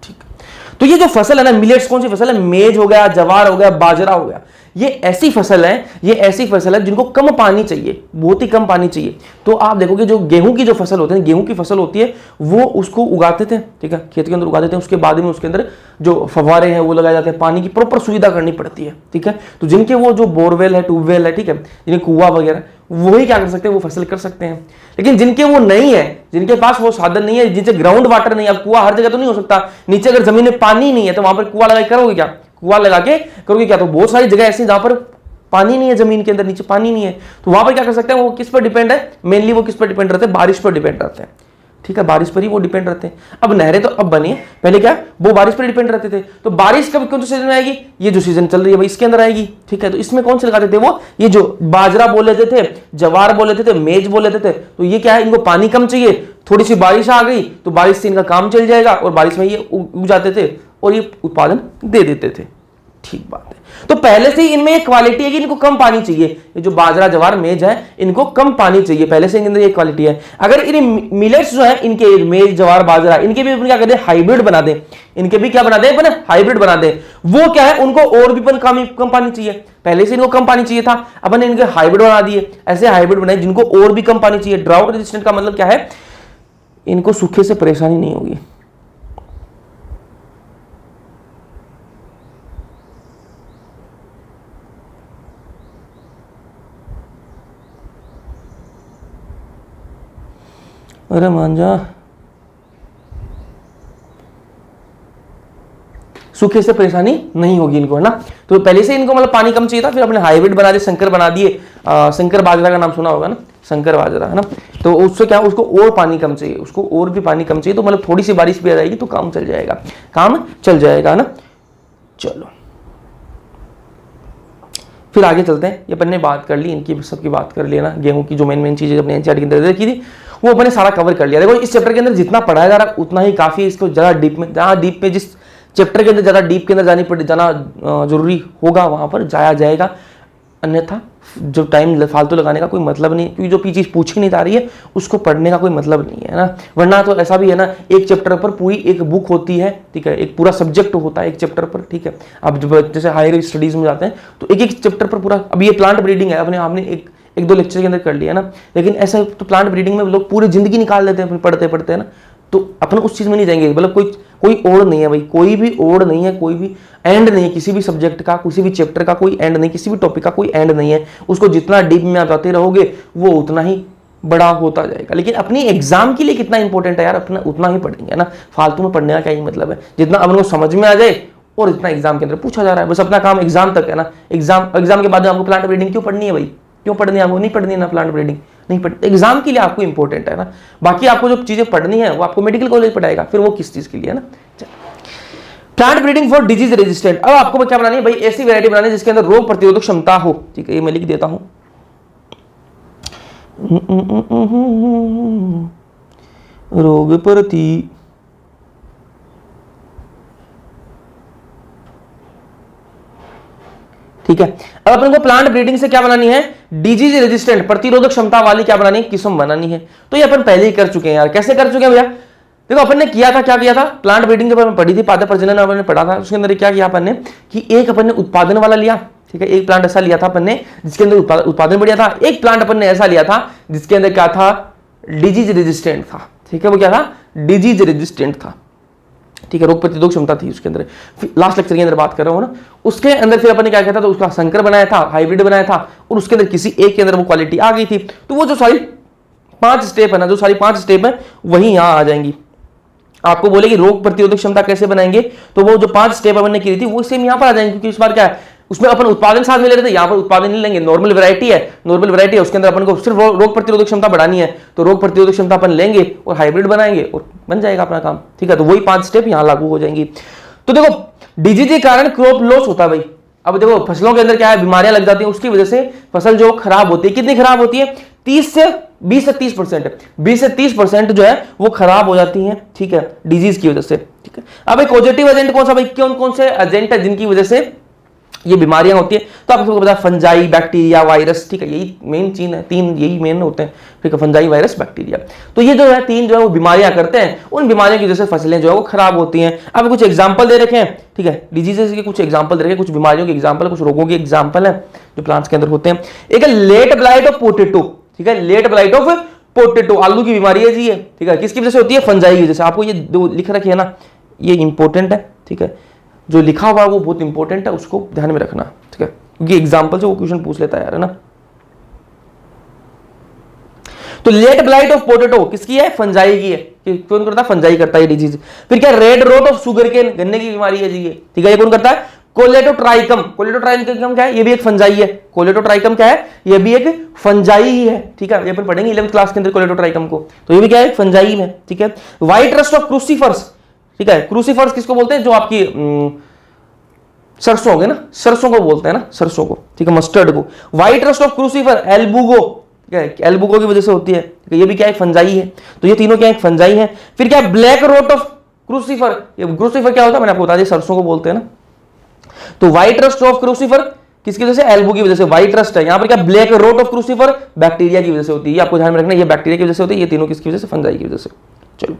ठीक है। तो ये जो फसल है ना, मिलेट्स कौन सी फसल है, मेज हो गया, जवार हो गया, बाजरा हो गया, ये ऐसी फसल है, ये ऐसी फसल है जिनको कम पानी चाहिए, बहुत ही कम पानी चाहिए। तो आप देखोगे जो गेहूं की जो फसल होती है, गेहूं की फसल होती है, वो उसको उगाते थे, ठीक है, खेत के अंदर उगा देते हैं, उसके बाद में उसके अंदर जो फव्वारे हैं वो लगाए जाते हैं, पानी की प्रॉपर सुविधा करनी पड़ती है, ठीक है। तो जिनके वो जो बोरवेल है, ट्यूबवेल है, ठीक है, जिन्हें कुआं वगैरह, वही क्या कर सकते हैं, वो फसल कर सकते हैं। लेकिन जिनके वो नहीं है, जिनके पास वो साधन नहीं है, जिनसे ग्राउंड वाटर नहीं है, अब कुआं हर जगह तो नहीं हो सकता, नीचे अगर जमीन में पानी नहीं है तो वहां पर कुआं लगा करोगे क्या, कुआं लगा के करोगे क्या, तो बहुत सारी जगह ऐसी जहां पर पानी नहीं है, जमीन के अंदर नीचे पानी नहीं है, तो वहां पर क्या कर सकते हैं, वो किस पर डिपेंड है, मेनली वो किस पर डिपेंड रहते हैं, बारिश पर डिपेंड रहते हैं, ठीक है, बारिश पर ही वो डिपेंड रहते हैं। अब नहरें तो अब बनी है, पहले क्या वो बारिश पर डिपेंड रहते थे, तो बारिश कब कौन से सीजन में आएगी, ये जो सीजन चल रही है भाई इसके अंदर आएगी, ठीक है। तो इसमें कौन से लगाते थे वो, ये जो बाजरा बोल लेते थे, जवार बोल लेते थे, मेज बोल लेते थे, तो ये क्या है, इनको पानी कम चाहिए, थोड़ी सी बारिश आ गई तो बारिश से इनका काम चल जाएगा, और बारिश में ये उग जाते थे और ये उत्पादन दे देते थे, ठीक बात है। तो पहले से ही इनमें एक क्वालिटी है कि इनको कम पानी चाहिए, ये जो बाजरा जवार मेज है इनको कम पानी चाहिए, पहले से इनके अंदर ये क्वालिटी है। अगर इन मिलेट्स जो है, इनके मेज जवार बाजरा, इनके भी अपन क्या कहते हैं, हाइब्रिड बना दें, इनके भी क्या बना दें अपन, हाइब्रिड बना दें, वो क्या है, उनको और भी कम पानी चाहिए, पहले से इनको कम पानी चाहिए था, अपन इनके हाइब्रिड बना दिए, ऐसे हाइब्रिड बनाए जिनको और भी कम पानी चाहिए। ड्राउट रेजिस्टेंट का मतलब क्या है, इनको सूखे से परेशानी नहीं होगी, अरे मांझा, सूखे से परेशानी नहीं होगी इनको, है ना। तो पहले से इनको मतलब पानी कम चाहिए था, फिर अपने हाइब्रिड बना दिए, संकर बना दिए, संकर बाजरा का नाम सुना होगा ना, संकर बाजरा, है ना। तो उससे क्या, उसको और पानी कम चाहिए, उसको और भी पानी कम चाहिए, तो मतलब थोड़ी सी बारिश भी आ जाएगी तो काम चल जाएगा, काम चल जाएगा, है ना। चलो फिर आगे चलते हैं, ये अपन ने बात कर ली, इनकी सबकी बात कर लिया ना, गेहूं की जो मेन चीजें अपने एनसीईआरटी के अंदर देखी थी वो अपने सारा कवर कर लिया। देखो इस चैप्टर के अंदर जितना पढ़ाया जा रहा है उतना ही काफी, इसको ज्यादा डीप में, जहाँ डीप में, जिस चैप्टर के अंदर ज्यादा डीप के अंदर जाना जरूरी होगा वहां पर जाया जाएगा, अन्यथा जो टाइम फालतू लगाने का कोई मतलब नहीं, क्योंकि जो चीज पूछी नहीं जा रही है उसको पढ़ने का कोई मतलब नहीं है ना। वरना तो ऐसा भी है ना, एक चैप्टर पर पूरी एक बुक होती है, ठीक है, एक पूरा सब्जेक्ट होता है एक चैप्टर पर, ठीक है। अब जब जैसे हायर स्टडीज में जाते हैं तो एक एक चैप्टर पर पूरा, अब ये प्लांट ब्रीडिंग है, अपने आपने एक दो लेक्चर के अंदर कर लिया ना, लेकिन ऐसा तो प्लांट ब्रीडिंग में लोग पूरी जिंदगी निकाल देते हैं पढ़ते पढ़ते, है ना। तो अपन उस चीज में नहीं जाएंगे, मतलब कोई ओड़ नहीं है भाई, कोई भी ओड़ नहीं है, कोई भी एंड नहीं है किसी भी सब्जेक्ट का, किसी भी चैप्टर का कोई एंड नहीं, किसी भी टॉपिक का कोई एंड नहीं है, उसको जितना डीप में आप जाते रहोगे वो उतना ही बड़ा होता जाएगा। लेकिन अपनी एग्जाम के लिए कितना इंपॉर्टेंट है यार, अपना उतना ही पढ़ेंगे ना, फालतू में पढ़ने का क्या ही मतलब है, जितना अपन को समझ में आ जाए और जितना एग्जाम के अंदर पूछा जा रहा है, बस अपना काम एग्जाम तक है ना। एग्जाम के बाद आपको प्लांट ब्रीडिंग क्यों पढ़नी है भाई, क्यों पढ़नी है आपको, नहीं पढ़नी है ना प्लांट ब्रीडिंग, नहीं पढ़नी, एग्जाम के लिए आपको इंपॉर्टेंट है ना। बाकी आपको जो चीजें पढ़नी है वो आपको मेडिकल कॉलेज पढ़ाएगा, फिर वो किस चीज के लिए है ना। Plant breeding for disease resistant, अब आपको क्या बनानी है भाई, ऐसी वैरायटी बनानी है जिसके अंदर रोग प्रतिरोधक क्षमता हो, ठीक है, ये मैं लिख देता हूं, रोग प्रति ठीक है। अब अपन को प्लांट ब्रीडिंग से क्या बनानी है, डिजीज रेजिस्टेंट प्रतिरोधक क्षमता वाली क्या बनानी है, किस्म बनानी है। तो ये अपन पहले ही कर चुके हैं यार, कैसे कर चुके हैं भैया, देखो अपन ने किया था, क्या किया था, प्लांट ब्रीडिंग जब अपन पढ़ी थी, पादप प्रजनन अपन ने पढ़ा था, उसके अंदर क्या किया अपन ने कि एक अपन ने उत्पादन वाला लिया, ठीक है, एक प्लांट ऐसा लिया था अपन ने जिसके अंदर उत्पादन बढ़िया था, एक प्लांट अपन ने ऐसा लिया था जिसके अंदर क्या था, डिजीज रेजिस्टेंट था, ठीक है, वो क्या था, डिजीज रेजिस्टेंट था, ठीक है, रोग प्रतिरोधक क्षमता थी उसके अंदर। लास्ट लेक्चर के अंदर बात कर रहा हूं ना, उसके अंदर फिर अपन ने क्या किया था, तो उसका संकर बनाया था, हाइब्रिड बनाया था, और उसके अंदर किसी एक के अंदर वो क्वालिटी आ गई थी। तो वो जो सारी 5 स्टेप है ना, जो सारी 5 स्टेप है वही यहां आ जाएंगी। आपको बोले कि रोग प्रतिरोधक क्षमता कैसे बनाएंगे, तो वो जो 5 स्टेप हमने की थी वो सेम यहां पर आ जाएंगे, क्योंकि इस बार क्या है, उसमें अपन उत्पादन साथ में ले रहे थे, यहाँ पर उत्पादन नहीं लेंगे, नॉर्मल वैरायटी है, नॉर्मल वैरायटी है, उसके अंदर अपन को सिर्फ रोग प्रतिरोधक क्षमता बढ़ानी है, तो रोग प्रतिरोधक क्षमता अपन लेंगे और हाइब्रिड बनाएंगे और बन जाएगा अपना काम। ठीक है, तो वही 5 स्टेप यहाँ लागू हो जाएंगी। तो देखो डिजीज के कारण क्रॉप लॉस होता है भाई। अब देखो फसलों के अंदर क्या है, बीमारियां लग जाती हैं, उसकी वजह से फसल जो खराब होती है, कितनी खराब होती है, 20 से 30%, 20 से 30% जो है वो खराब हो जाती हैं। ठीक है, डिजीज की वजह से। ठीक है, अब एक पॉजिटिव एजेंट कौन सा भाई, कौन कौन से एजेंट है जिनकी वजह से ये बीमारियां होती है, तो आप सबको पता है फंजाई, बैक्टीरिया, वायरस। ठीक है, यही मेन चीज है, 3 यही मेन होते हैं। ठीक है, फंजाई, वायरस, बैक्टीरिया। तो ये जो है 3 जो है वो बीमारियां करते हैं, उन बीमारियों की वजह से फसलें जो है वो खराब होती हैं। अब कुछ एग्जाम्पल दे रखे हैं। ठीक है, डिजीजेस के कुछ एग्जाम्पल दे रखे हैं, कुछ बीमारियों के एग्जाम्पल, कुछ रोगों के एग्जाम्पल है जो प्लांट्स के अंदर होते हैं। एक है लेट ब्लाइट ऑफ पोटैटो। ठीक है, लेट ब्लाइट ऑफ पोटैटो, आलू की बीमारी है जी ये। ठीक है, किसकी वजह से होती है, फंजाई की वजह से। आपको ये दो लिख रखे है ना, ये इंपॉर्टेंट है। ठीक है, जो लिखा हुआ है वो बहुत इंपॉर्टेंट है, उसको ध्यान में रखना। ठीक है, क्योंकि एग्जाम्पल से वो क्वेश्चन पूछ लेता है यार, है ना। तो लेट ब्लाइट ऑफ पोटैटो किसकी है, फंजाई की है। कौन करता है, फंजाई करता है डिजीज। फिर क्या, red rot of sugar cane, गन्ने की बीमारी है जी ये। ठीक है, ये कौन करता है, कोलेटोट्राइकम। कोलेटोट्राइकम क्या है, ये भी एक फंजाई है। कोलेटोट्राइकम क्या है, ये भी एक फंजाई ही है। ठीक है, ये अपन पढ़ेंगे 11th क्लास के अंदर कोलेटोट्राइकम को। तो ये भी क्या है, फंजाई में। ठीक है, व्हाइट रस्ट ऑफ क्रूसीफर्स। ठीक है, क्रूसीफर्स किसको बोलते हैं, जो आपकी सरसों हो गए ना, सरसों को बोलते हैं ना, सरसों को। ठीक है, मस्टर्ड को। White rust of crucifer, Albugo. Albugo की वजह से होती है। ये भी क्या है, फंजाई है। तो ये तीनों क्या है, फंजाई है। फिर क्या, ब्लैक रोट ऑफ क्रूसीफर। ये क्रूसीफर क्या होता है, मैंने आपको बता दिया, सरसों को बोलते हैं ना। तो व्हाइट रस्ट ऑफ क्रूसीफर किसकी वजह से, एल्बो की वजह से, व्हाइट रस्ट है। यहां पर क्या, black rot of crucifer, bacteria की वजह से होती है। आपको ध्यान में रखना, ये बैक्टीरिया की वजह से होती है, ये तीनों किसकी वजह से, फंजाई की वजह से। चलो,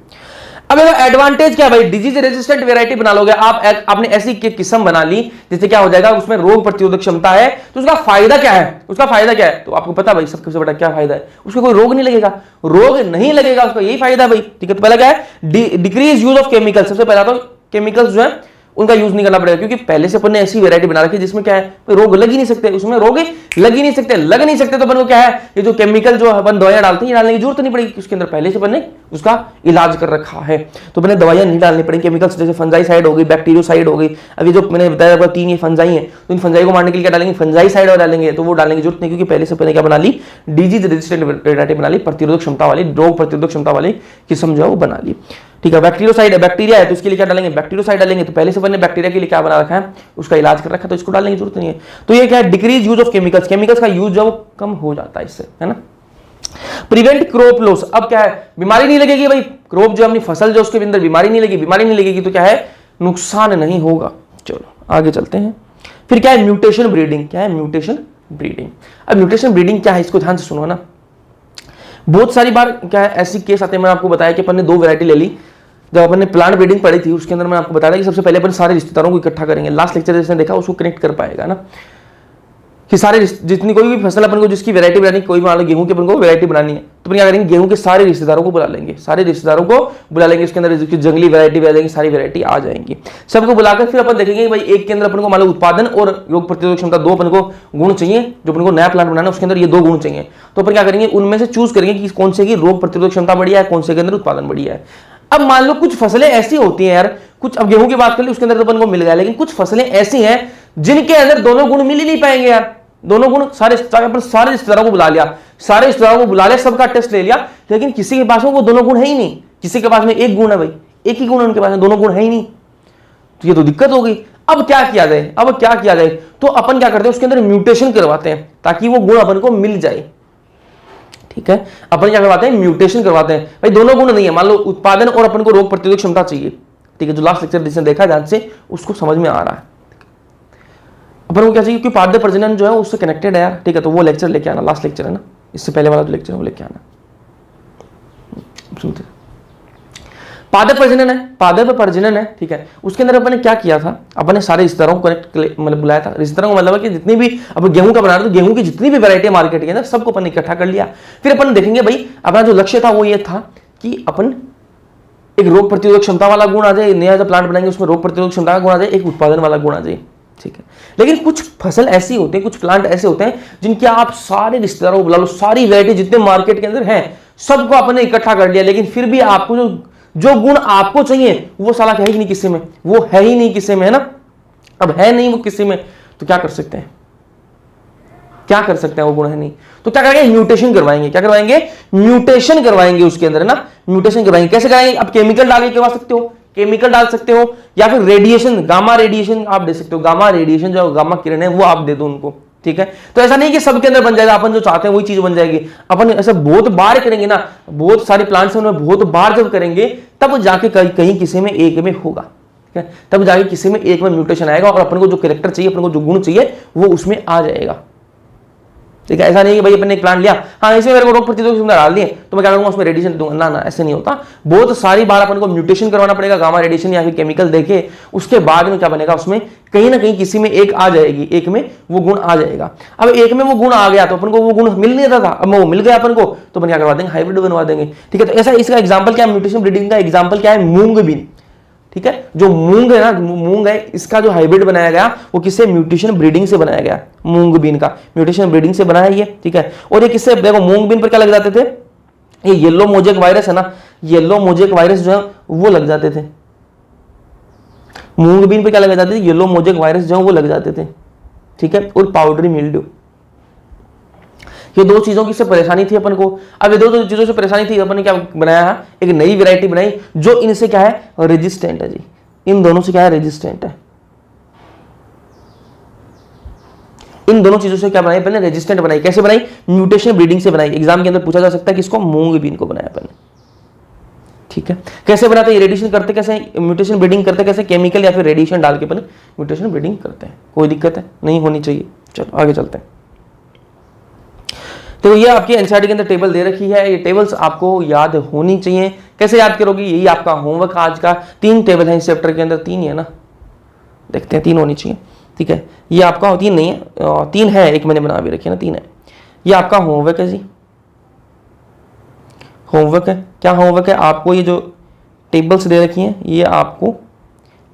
अब एडवांटेज क्या भाई, डिजीज रेजिस्टेंट वैरायटी बना लोगे आप, आपने ऐसी किस्म बना ली जिससे क्या हो जाएगा, उसमें रोग प्रतिरोधक क्षमता है। तो उसका फायदा क्या है, उसका फायदा क्या है, तो आपको पता भाई सबसे बड़ा क्या फायदा है, उसको कोई रोग नहीं लगेगा, रोग नहीं लगेगा, उसका यही फायदा है भाई। ठीक है, तो पहला क्या है, डिक्रीज यूज ऑफ केमिकल। सबसे पहला तो केमिकल्स जो है उनका यूज नहीं करना पड़ेगा, क्योंकि पहले से अपन ने ऐसी वैरायटी बना रखी है जिसमें क्या है, रोग लग ही नहीं सकते, उसमें रोग लग ही नहीं सकते, लग नहीं सकते। तो अपन को क्या है, ये जो केमिकल जो अपन दवाइयां डालते हैं, डालने की जरूरत नहीं पड़ेगी, उसके अंदर पहले से अपन ने उसका इलाज कर रखा है। तो मैंने दवाइयां नहीं डालनी पड़ेगी, केमिकल्स जैसे फंजाइसाइड हो गई, बैक्टीरियोसाइड हो गई। अभी जो मैंने बताया 3 ये फंजाई है, तो इन फंजाई को मारने के लिए क्या डालेंगे, फंजाइसाइड और डालेंगे, तो वो डालने की जरूरत नहीं, क्योंकि पहले से अपन ने क्या बना ली, डिजीज रेजिस्टेंट वैरायटी बना ली, प्रतिरोधक क्षमता वाली, रोग प्रतिरोधक क्षमता वाली किस्म जो है वो बना ली। ठीक है, बैक्टीरियोसाइड है, बैक्टीरिया है, तो इसके लिए क्या डालेंगे, बैक्टीरियोसाइड डालेंगे। तो पहले से अपन ने बैक्टीरिया के लिए क्या बना रखा है, उसका इलाज कर रखा है, तो इसको डालने की जरूरत नहीं है। तो ये क्या है, decrease use of chemicals, chemicals का यूज जो वो कम हो जाता है इससे, है ना। प्रिवेंट क्रॉप लॉस, अब क्या है, बीमारी नहीं लगेगी भाई, क्रॉप जो अपनी फसल जो उसके अंदर बीमारी नहीं लगेगी, बीमारी नहीं लगेगी तो क्या है, नुकसान नहीं होगा। चलो आगे चलते हैं। फिर क्या है, म्यूटेशन ब्रीडिंग। क्या है, म्यूटेशन ब्रीडिंग। अब म्यूटेशन ब्रीडिंग क्या है, इसको ध्यान से सुनो ना। बहुत सारी बार क्या है, ऐसी केस आते हैं, मैंने आपको बताया कि अपन ने 2 वैरायटी ले ली। जब अपन ने प्लांट ब्रीडिंग पढ़ी थी, उसके अंदर मैंने आपको बताया कि सबसे पहले अपन सारे रिश्तेदारों को इकट्ठा करेंगे। लास्ट लेक्चर जिसने देखा उसको कनेक्ट कर पाएगा ना, कि सारे जितनी कोई भी फसल अपन को जिसकी वैरायटी बनानी, कोई मान लो गेहूं की अपन को वैरायटी बनानी है, तो अपन क्या करेंगे, गेहूं के सारे रिश्तेदारों को बुला लेंगे, सारे रिश्तेदारों को बुला लेंगे, उसके अंदर जंगली वैरायटी आ जाएंगी, सारी वैरायटी आ जाएंगी, सबको बुलाकर फिर अपन देखेंगे भाई एक के अंदर अपन को मान लो उत्पादन और रोग प्रतिरोधक क्षमता 2 अपन को गुण चाहिए, जो अपन को नया प्लांट बनाना है उसके अंदर ये 2 गुण चाहिए। तो अपन क्या करेंगे, उनमें से चूज करेंगे कि कौन से की रोग प्रतिरोधक क्षमता बढ़िया है, कौन से के अंदर उत्पादन बढ़िया है। अब मान लो कुछ फसलें ऐसी होती हैं यार, कुछ, अब गेहूं की बात कर ली उसके अंदर तो अपन को मिल गया, लेकिन कुछ फसलें ऐसी हैं जिनके अंदर दोनों गुण मिल ही नहीं पाएंगे यार, दोनों गुण। सारे रिश्तेदारों को बुला लिया, सारे रिश्तेदारों को बुला लिया, सबका टेस्ट ले लिया, लेकिन किसी के पास में वो दोनों गुण है ही नहीं, किसी के पास में 1 गुण है भाई, एक ही गुण है उनके पास में, दोनों गुण है ही नहीं, तो ये तो दिक्कत हो गई। अब क्या किया जाए, अब क्या किया जाए, तो अपन क्या करते हैं, उसके अंदर म्यूटेशन करवाते हैं ताकि वो गुण अपन को मिल जाए। ठीक है, अपन क्या करवाते हैं, म्यूटेशन करवाते हैं। भाई दोनों गुण नहीं है, मान लो उत्पादन और अपन को रोग प्रतिरोधक क्षमता चाहिए। ठीक है, जो लास्ट लेक्चर जिसने देखा ध्यान से उसको समझ में आ रहा है। अपन को क्या चाहिए, क्योंकि पाद्य प्रजनन जो है उससे कनेक्टेड है यार। ठीक है, तो वो लेक्चर लेके आना, लास्ट लेक्चर है ना, इससे पहले वाला जो लेक्चर है वो लेके आना। सुनते पादप प्रजनन है, पादप प्रजनन है। ठीक है, उसके अंदर अपन ने क्या किया था, अपन ने सारे रिश्तेदारों को कनेक्ट मतलब बुलाया था। रिश्तेदारों को मतलब है कि जितनी भी अब गेहूं का बना रहे, तो गेहूं की जितनी भी वैरायटी मार्केट के अंदर सबको अपन ने इकट्ठा कर लिया। फिर अपन देखेंगे भाई अपना जो लक्ष्य था वो ये था कि अपन एक रोग प्रतिरोधक क्षमता वाला गुण आ जाए, नया जो प्लांट बनाएंगे उसमें रोग प्रतिरोधक क्षमता का गुण आ जाए, एक उत्पादन वाला गुण आ जाए। ठीक है, लेकिन कुछ फसल ऐसी होती है, कुछ प्लांट ऐसे होते हैं जिनके आप सारे रिश्तेदारों को बुला लो, सारी वैरायटी जितने मार्केट के अंदर है सबको आपने इकट्ठा कर लिया, लेकिन फिर भी आपको जो गुण आपको चाहिए वो साला है ही नहीं किसी में, वो है ही नहीं किसी में, है ना। अब है नहीं वो किसी में, तो क्या कर सकते हैं, क्या कर सकते हैं, वो गुण है नहीं, तो क्या करेंगे, म्यूटेशन करवाएंगे, क्या करवाएंगे, म्यूटेशन करवाएंगे उसके अंदर, है ना, म्यूटेशन करवाएंगे। कैसे कराएंगे, आप केमिकल डाल के करवा सकते हो, केमिकल डाल सकते हो, या फिर रेडिएशन, गामा रेडिएशन आप दे सकते हो, गामा रेडिएशन जो गामा किरण है वो आप दे दो उनको, ठीक है। तो ऐसा नहीं कि सबके अंदर बन जाएगा, अपन जो चाहते हैं वही चीज बन जाएगी, अपन ऐसा बहुत बार करेंगे ना, बहुत सारे प्लांट्स हैं उनमें बहुत बार जब करेंगे तब जाके कहीं किसी में एक में होगा, ठीक है, तब जाके किसी में एक में म्यूटेशन आएगा और अपन को जो कैरेक्टर चाहिए, अपन को जो गुण चाहिए वो उसमें आ जाएगा, ठीक है। ऐसा नहीं कि भाई अपन ने एक प्लांट लिया, हाँ इसमें मेरे को रोग प्रतिरोधक क्षमता डाल दिए तो मैं क्या करूंगा, उसमें रेडिएशन दूंगा, ना ना ऐसे नहीं होता, बहुत सारी बार अपन को म्यूटेशन करवाना पड़ेगा, गामा रेडिएशन या फिर केमिकल देके, उसके बाद में क्या बनेगा, उसमें कहीं ना कहीं किसी में एक आ जाएगी, एक में वो गुण आ जाएगा। अब एक में वो गुण आ गया तो अपन को वो गुण मिल नहीं रहा था, अब वो मिल गया अपन को तो अपन क्या करवा देंगे, हाइब्रिड बनवा देंगे, ठीक है। तो ऐसा इसका एग्जाम्पल क्या है, म्यूटेशन ब्रीडिंग का एग्जाम्पल क्या है, मूंग बीन, ठीक है। जो मूंग है ना, मूंग है, इसका जो हाइब्रिड बनाया गया वो किससे, म्यूटेशन ब्रीडिंग से बनाया गया, मूंग बीन का म्यूटेशन ब्रीडिंग से बनाया ये, ठीक है। और ये किससे, देखो मूंग बीन पर क्या लग जाते थे, ये येलो मोजेक वायरस है ना, येलो मोजेक वायरस जो है वो लग जाते थे, मूंग बीन पे क्या लग जाते थे, येलो मोजेक वायरस जो है वो लग जाते थे, ठीक है, और पाउडरी मिल्ड्यू, ये दो चीजों की से परेशानी थी अपन को। अब ये दो चीजों से परेशानी थी, अपन ने क्या बनाया है, एक नई वैरायटी बनाई जो इनसे क्या है, रेजिस्टेंट है जी, इन दोनों से क्या है, रेजिस्टेंट है, इन दोनों चीजों से क्या बनाई अपन ने, रेजिस्टेंट बनाई। कैसे बनाई, म्यूटेशन ब्रीडिंग से बनाई। एग्जाम के अंदर पूछा जा सकता है किसको, मूंग बीन को बनाया अपन ने, ठीक है। कैसे बनाते हैं, रेडिएशन करते कैसे, म्यूटेशन ब्रीडिंग करते कैसे, केमिकल या फिर रेडिएशन डाल के अपन म्यूटेशन ब्रीडिंग करते हैं। कोई दिक्कत है नहीं होनी चाहिए। चलो आगे चलते हैं। तो ये आपकी एनसीईआरटी के अंदर टेबल दे रखी है, ये टेबल्स आपको याद होनी चाहिए। कैसे याद करोगे, यही आपका होमवर्क आज का। 3 टेबल है इस चैप्टर के अंदर, 3 ही है ना, देखते हैं 3 होनी चाहिए, ठीक है। ये आपका 3 नहीं है, 3 है, एक मैंने बना भी रखी है ना, 3 है। ये आपका होमवर्क है जी, होमवर्क है। क्या होमवर्क है, आपको ये जो टेबल्स दे रखी हैं ये आपको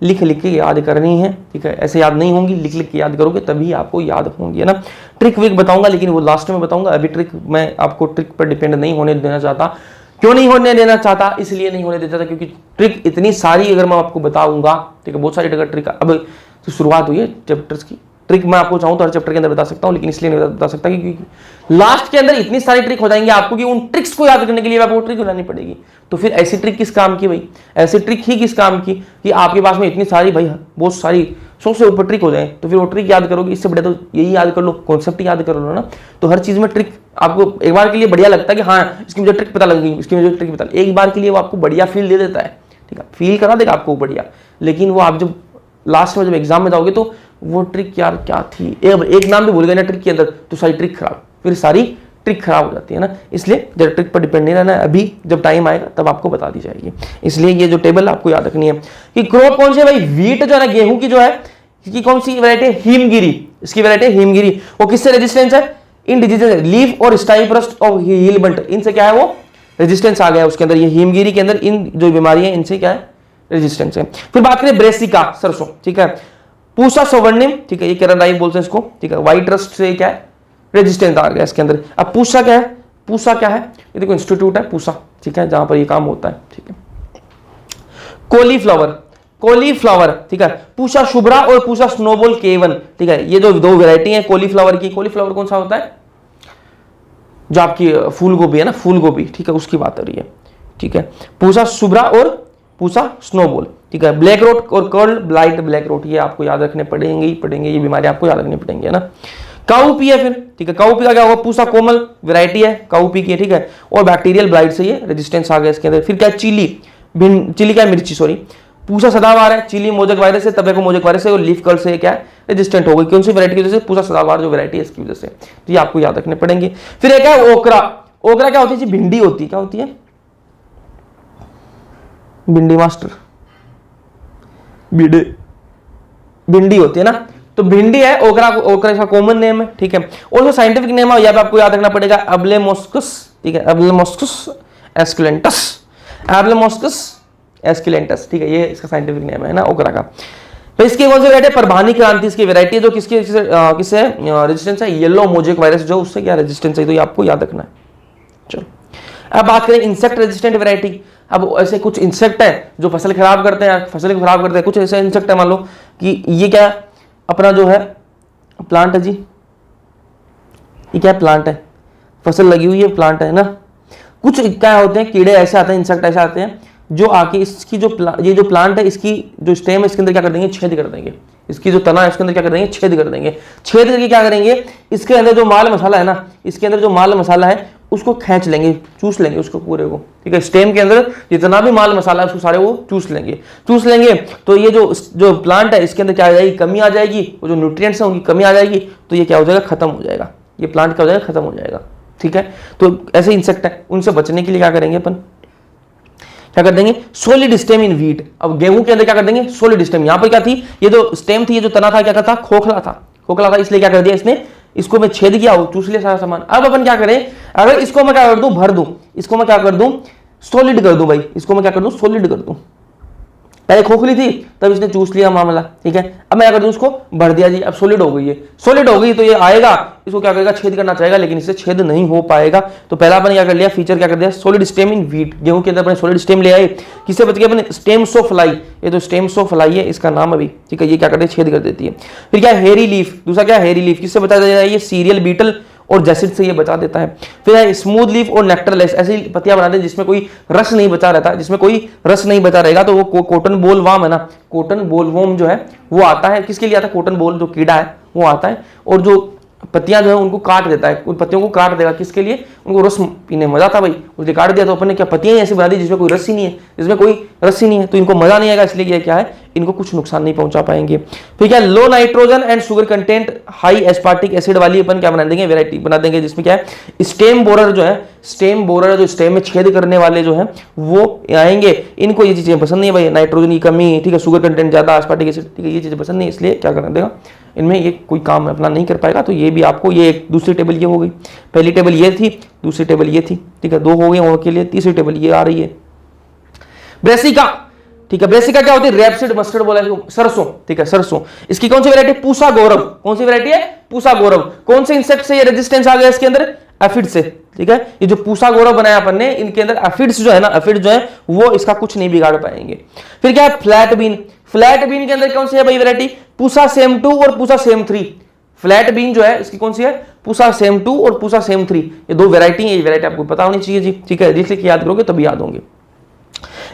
लिख लिख के याद करनी है, ठीक है। ऐसे याद नहीं होंगी, लिख लिख के याद करोगे तभी आपको याद होंगी, है ना। ट्रिक विक बताऊंगा लेकिन वो लास्ट में बताऊंगा, अभी ट्रिक मैं आपको ट्रिक पर डिपेंड नहीं होने देना चाहता। क्यों नहीं होने देना चाहता, इसलिए नहीं होने देता था क्योंकि ट्रिक इतनी सारी अगर मैं आपको बताऊंगा, ठीक है, बहुत सारी ट्रिक। अब तो शुरुआत हुई है चैप्टर्स की, ट्रिक मैं आपको चाहूँ तो हर चैप्टर के अंदर बता सकता हूँ, लेकिन इसलिए नहीं बता सकता क्योंकि लास्ट के अंदर इतनी सारी ट्रिक हो जाएंगी आपको कि उन ट्रिक्स को याद करने के लिए आपको ट्रिक बनानी पड़ेगी। तो फिर ऐसी ट्रिक किस काम की भाई, ऐसी ट्रिक ही किस काम की कि आपके पास में इतनी सारी भाई बहुत सारी 100 से ऊपर ट्रिक हो जाए, तो फिर वो ट्रिक याद करोगे। इससे बढ़िया तो यही याद कर लो, कॉन्सेप्ट याद कर लो ना। तो हर चीज में ट्रिक आपको एक बार के लिए बढ़िया लगता है कि हाँ इसकी मुझे ट्रिक पता लग गई, इसकी मुझे ट्रिक पता, एक बार के लिए वो आपको बढ़िया फील दे देता है, ठीक है, फील करा देगा आपको बढ़िया। लेकिन वो आप जब लास्ट में जब एग्जाम में जाओगे तो वो ट्रिक यार क्या थी, एक नाम भी भूल गए ना ट्रिक के अंदर तो सारी ट्रिक खराब, फिर सारी ट्रिक खराब हो जाती है ना। इसलिए जब ट्रिक पर डिपेंड नहीं रहना है, अभी जब टाइम आएगा तब आपको बता दी जाएगी। इसलिए ये जो टेबल आपको याद रखनी है कि क्रॉप कौन सी है भाई, वीट जो है ना, गेहूं की जो है, इसकी कौन सी वैरायटी है, हिमगिरी, इसकी वैरायटी है हिमगिरी। वो किससे रेजिस्टेंस है, इन डिजीजेस, लीफ और स्टाइप रस्ट और हीलबंट, इनसे क्या है वो रेजिस्टेंस आ गया उसके अंदर। ये हिमगिरी के अंदर इन जो बीमारी है इनसे क्या है रेजिस्टेंस है। फिर बात करें ब्रेसिका, सरसों, ठीक है, पूसा सवर्णिम, ठीक है, ये केरल राई बोलते हैं इसको, ठीक है, व्हाइट रस्ट से क्या है रेजिस्टेंस आ गया इसके अंदर। अब पूसा क्या है, पूसा क्या है, ये देखो इंस्टीट्यूट है पूसा, ठीक है, जहां पर ये काम होता है, ठीक है। कॉलीफ्लावर, कॉलीफ्लावर, ठीक है, पूसा शुभ्रा और पूसा स्नोबॉल K1, ठीक है, ये जो 2 वैरायटी है कॉलीफ्लावर की। कॉलीफ्लावर कौन सा होता है, जो आपकी फूल गोभी है ना, फूल गोभी, ठीक है, उसकी बात हो रही है, ठीक है। पूसा शुभ्रा और पूसा स्नोबॉल, ठीक है। ब्लैक रोट और कर्ल ब्लाइट ब्लैक रोट, ये आपको याद रखने पड़ेंगे ही पड़ेंगे, ये बीमारी आपको याद रखनी पड़ेंगी, है ना। काउपी है फिर, ठीक है, काउपी का क्या होगा, पूसा कोमल वैरायटी है काउपी की, ठीक है, और बैक्टीरियल ब्लाइट से ये रेजिस्टेंस आ गया इसके अंदर। फिर क्या चिली, चिली क्या मिर्ची, सॉरी, पूसा सदाबहार है, चिली मोजक वायरस से, टबैको मोजक वायरस से और लीफ कर्ल से क्या है रेजिस्टेंट हो गई, कौन सी वैरायटी की वजह से, पूसा सदाबहार जो वैरायटी है इसकी वजह से। तो ये आपको याद रखने पड़ेंगे। फिर एक है ओकरा, ओकरा क्या होती है, भिंडी होती है, क्या होती है, भिंडी मास्टर, भिंडी होती है ना, तो भिंडी है, ओकरा, ओकरा का कॉमन नेम है, ठीक है। और जो साइंटिफिक नेम है यहाँ पे आपको याद रखना पड़ेगा, एब्लेमोस्कस, ठीक है, एब्लेमोस्कस एस्कुलेंटस, एब्लेमोस्कस एस्कुलेंटस, ठीक है, ये इसका साइंटिफिक नेम है ना ओकरा का। तो इसकी कौन सी वैरायटी है, परभानी क्रांति इसकी वैरायटी है, जो किसके किससे रेजिस्टेंस है, येलो मोजेक वायरस जो, उससे क्या रेजिस्टेंस है, तो ये आपको याद रखना है। चलो अब बात करें इंसेक्ट रेजिस्टेंट वैरायटी। अब ऐसे कुछ इंसेक्ट है जो फसल खराब करते हैं, फसल को खराब करते हैं, कुछ ऐसे इंसेक्ट है मान लो कि ये क्या अपना जो है प्लांट है जी, ये क्या प्लांट है, फसल लगी हुई है, प्लांट है ना। कुछ क्या होते हैं कीड़े ऐसे आते हैं, इंसेक्ट ऐसे आते हैं जो आके इसकी जो ये जो प्लांट है इसकी जो स्टेम है इसके अंदर क्या कर देंगे, छेद कर देंगे। इसकी जो तना है इसके अंदर क्या कर देंगे, छेद कर देंगे। छेद करके क्या करेंगे, इसके अंदर जो माल मसाला है ना, इसके अंदर जो माल मसाला है उसको खींच लेंगे, चूस लेंगे उसको पूरे को, ठीक है। स्टेम के अंदर जितना भी माल मसाला है उसको सारे वो चूस लेंगे। तो ये जो प्लांट है इसके अंदर क्या आ जाएगी, कमी आ जाएगी, वो जो न्यूट्रिएंट्स हैं उनकी कमी आ जाएगी, तो ये क्या हो जाएगा, खत्म हो जाएगा, ये प्लांट क्या हो जाएगा, खत्म हो जाएगा, ठीक है। तो ऐसे इंसेक्ट है, उनसे बचने के लिए क्या करेंगे अपन, क्या कर देंगे, सोलिड स्टेम इन व्हीट। अब गेहूं के अंदर क्या कर देंगे, सोलिड स्टेम। यहां पर क्या थी, ये जो स्टेम थी, ये जो तना था क्या था, खोखला था, इसलिए क्या कर दिया इसने, इसको मैं छेद किया, चूस लिया सारा सामान। अब अपन क्या करें, अगर इसको मैं क्या कर दूं, भर दूं, इसको मैं क्या कर दूं, सॉलिड कर दूं भाई, इसको मैं क्या कर दूं, सॉलिड कर दूं। पहले खोखली थी तब इसने चूस लिया मामला, ठीक है। अब मैं क्या कर दूं, उसको भर दिया जी, अब सॉलिड हो गई है, सॉलिड हो गई तो ये आएगा, इसको क्या करेगा, छेद करना चाहेगा, लेकिन इससे छेद नहीं हो पाएगा। तो पहला अपन क्या कर लिया, फीचर क्या कर दिया, सॉलिड स्टेम इन व्हीट। गेहूं के अंदर अपने सॉलिड स्टेम ले आए, किससे बच गए अपने, स्टेम्स ऑफ फ्लाई। ये तो स्टेम्स ऑफ फ्लाई है इसका नाम अभी, ठीक है, ये क्या करते हैं, छेद कर देती है। फिर क्या, हेरी लीफ, दूसरा क्या, हेरी लीफ, किससे बचा जाएगा, ये सीरियल बीटल और जैसिड से ये बचा देता है। फिर है स्मूथ लीफ और नेक्टरलेस, ऐसी पत्तियां बनाते हैं जिसमें कोई रस नहीं बचा रहता, जिसमें कोई रस नहीं बचा रहेगा, तो वो कॉटन बोल वार्म है ना, कॉटन बोल वर्म जो है वो आता है, किसके लिए आता है, कॉटन बोल जो कीड़ा है वो आता है, और जो पत्तियां जो है उनको काट देता है, उन पत्तियों को काट देगा, किसके लिए, उनको रस पीने मजा था भाई, उसने काट दिया। तो अपन ने क्या, पत्तियां ऐसी बना दी जिसमें कोई रस ही नहीं है, जिसमें कोई रस ही नहीं है, तो इनको मजा नहीं आएगा, इसलिए क्या है, इनको कुछ नुकसान नहीं पहुंचा पाएंगे। फिर क्या, low nitrogen and sugar content high aspartic acid वाली अपन क्या बना देंगे, वेराइटी बना देंगे, जिसमें क्या है, स्टेम बोरर जो है, स्टेम बोरर जो स्टेम में छेद करने वाले जो है वो आएंगे। इनको ये चीजें पसंद नहीं है भाई, नाइट्रोजन की कमी, ठीक है, शुगर कंटेंट ज्यादा, एस्पार्टिक एसिड, ठीक है, ये चीजें पसंद नहीं, इसलिए क्या कर देगा, इनमें ये कोई काम अपना नहीं कर पाएगा। तो ये भी आपको, ये एक दूसरी टेबल ये हो गई, पहली टेबल ये थी, दूसरी टेबल ये थी, ठीक है, दो हो गए होमवर्क के लिए। तीसरी टेबल ये आ रही है, ब्रेसिका, ठीक है। ब्रेसिका क्या होती है, रेपसीड मस्टर्ड बोला है, सरसों, ठीक है, सरसों। इसकी कौन सी वैरायटी, पूसा गौरव, कौन सी वैरायटी है, पूसा गौरव। कौन से इंसेक्ट से ये रेजिस्टेंस आ गया इसके अंदर, एफिड से, ठीक है। ये जो पूसा गौरव बनाया अपन ने, इनके अंदर एफिड्स जो है ना, एफिड जो है वो इसका कुछ नहीं बिगाड़ पाएंगे। फिर क्या है, फ्लैट बीन, फ्लैट बीन के अंदर कौन सी है भाई वैरायटी, पूसा सेम 2 और पूसा सेम 3। फ्लैट बीन जो है इसकी कौन सी है, पूसा सेम 2 और पूसा सेम 3, ये दो वैरायटी है, ये वैरायटी आपको पता होनी चाहिए जी, ठीक है, जिससे कि याद करोगे तभी याद होंगे।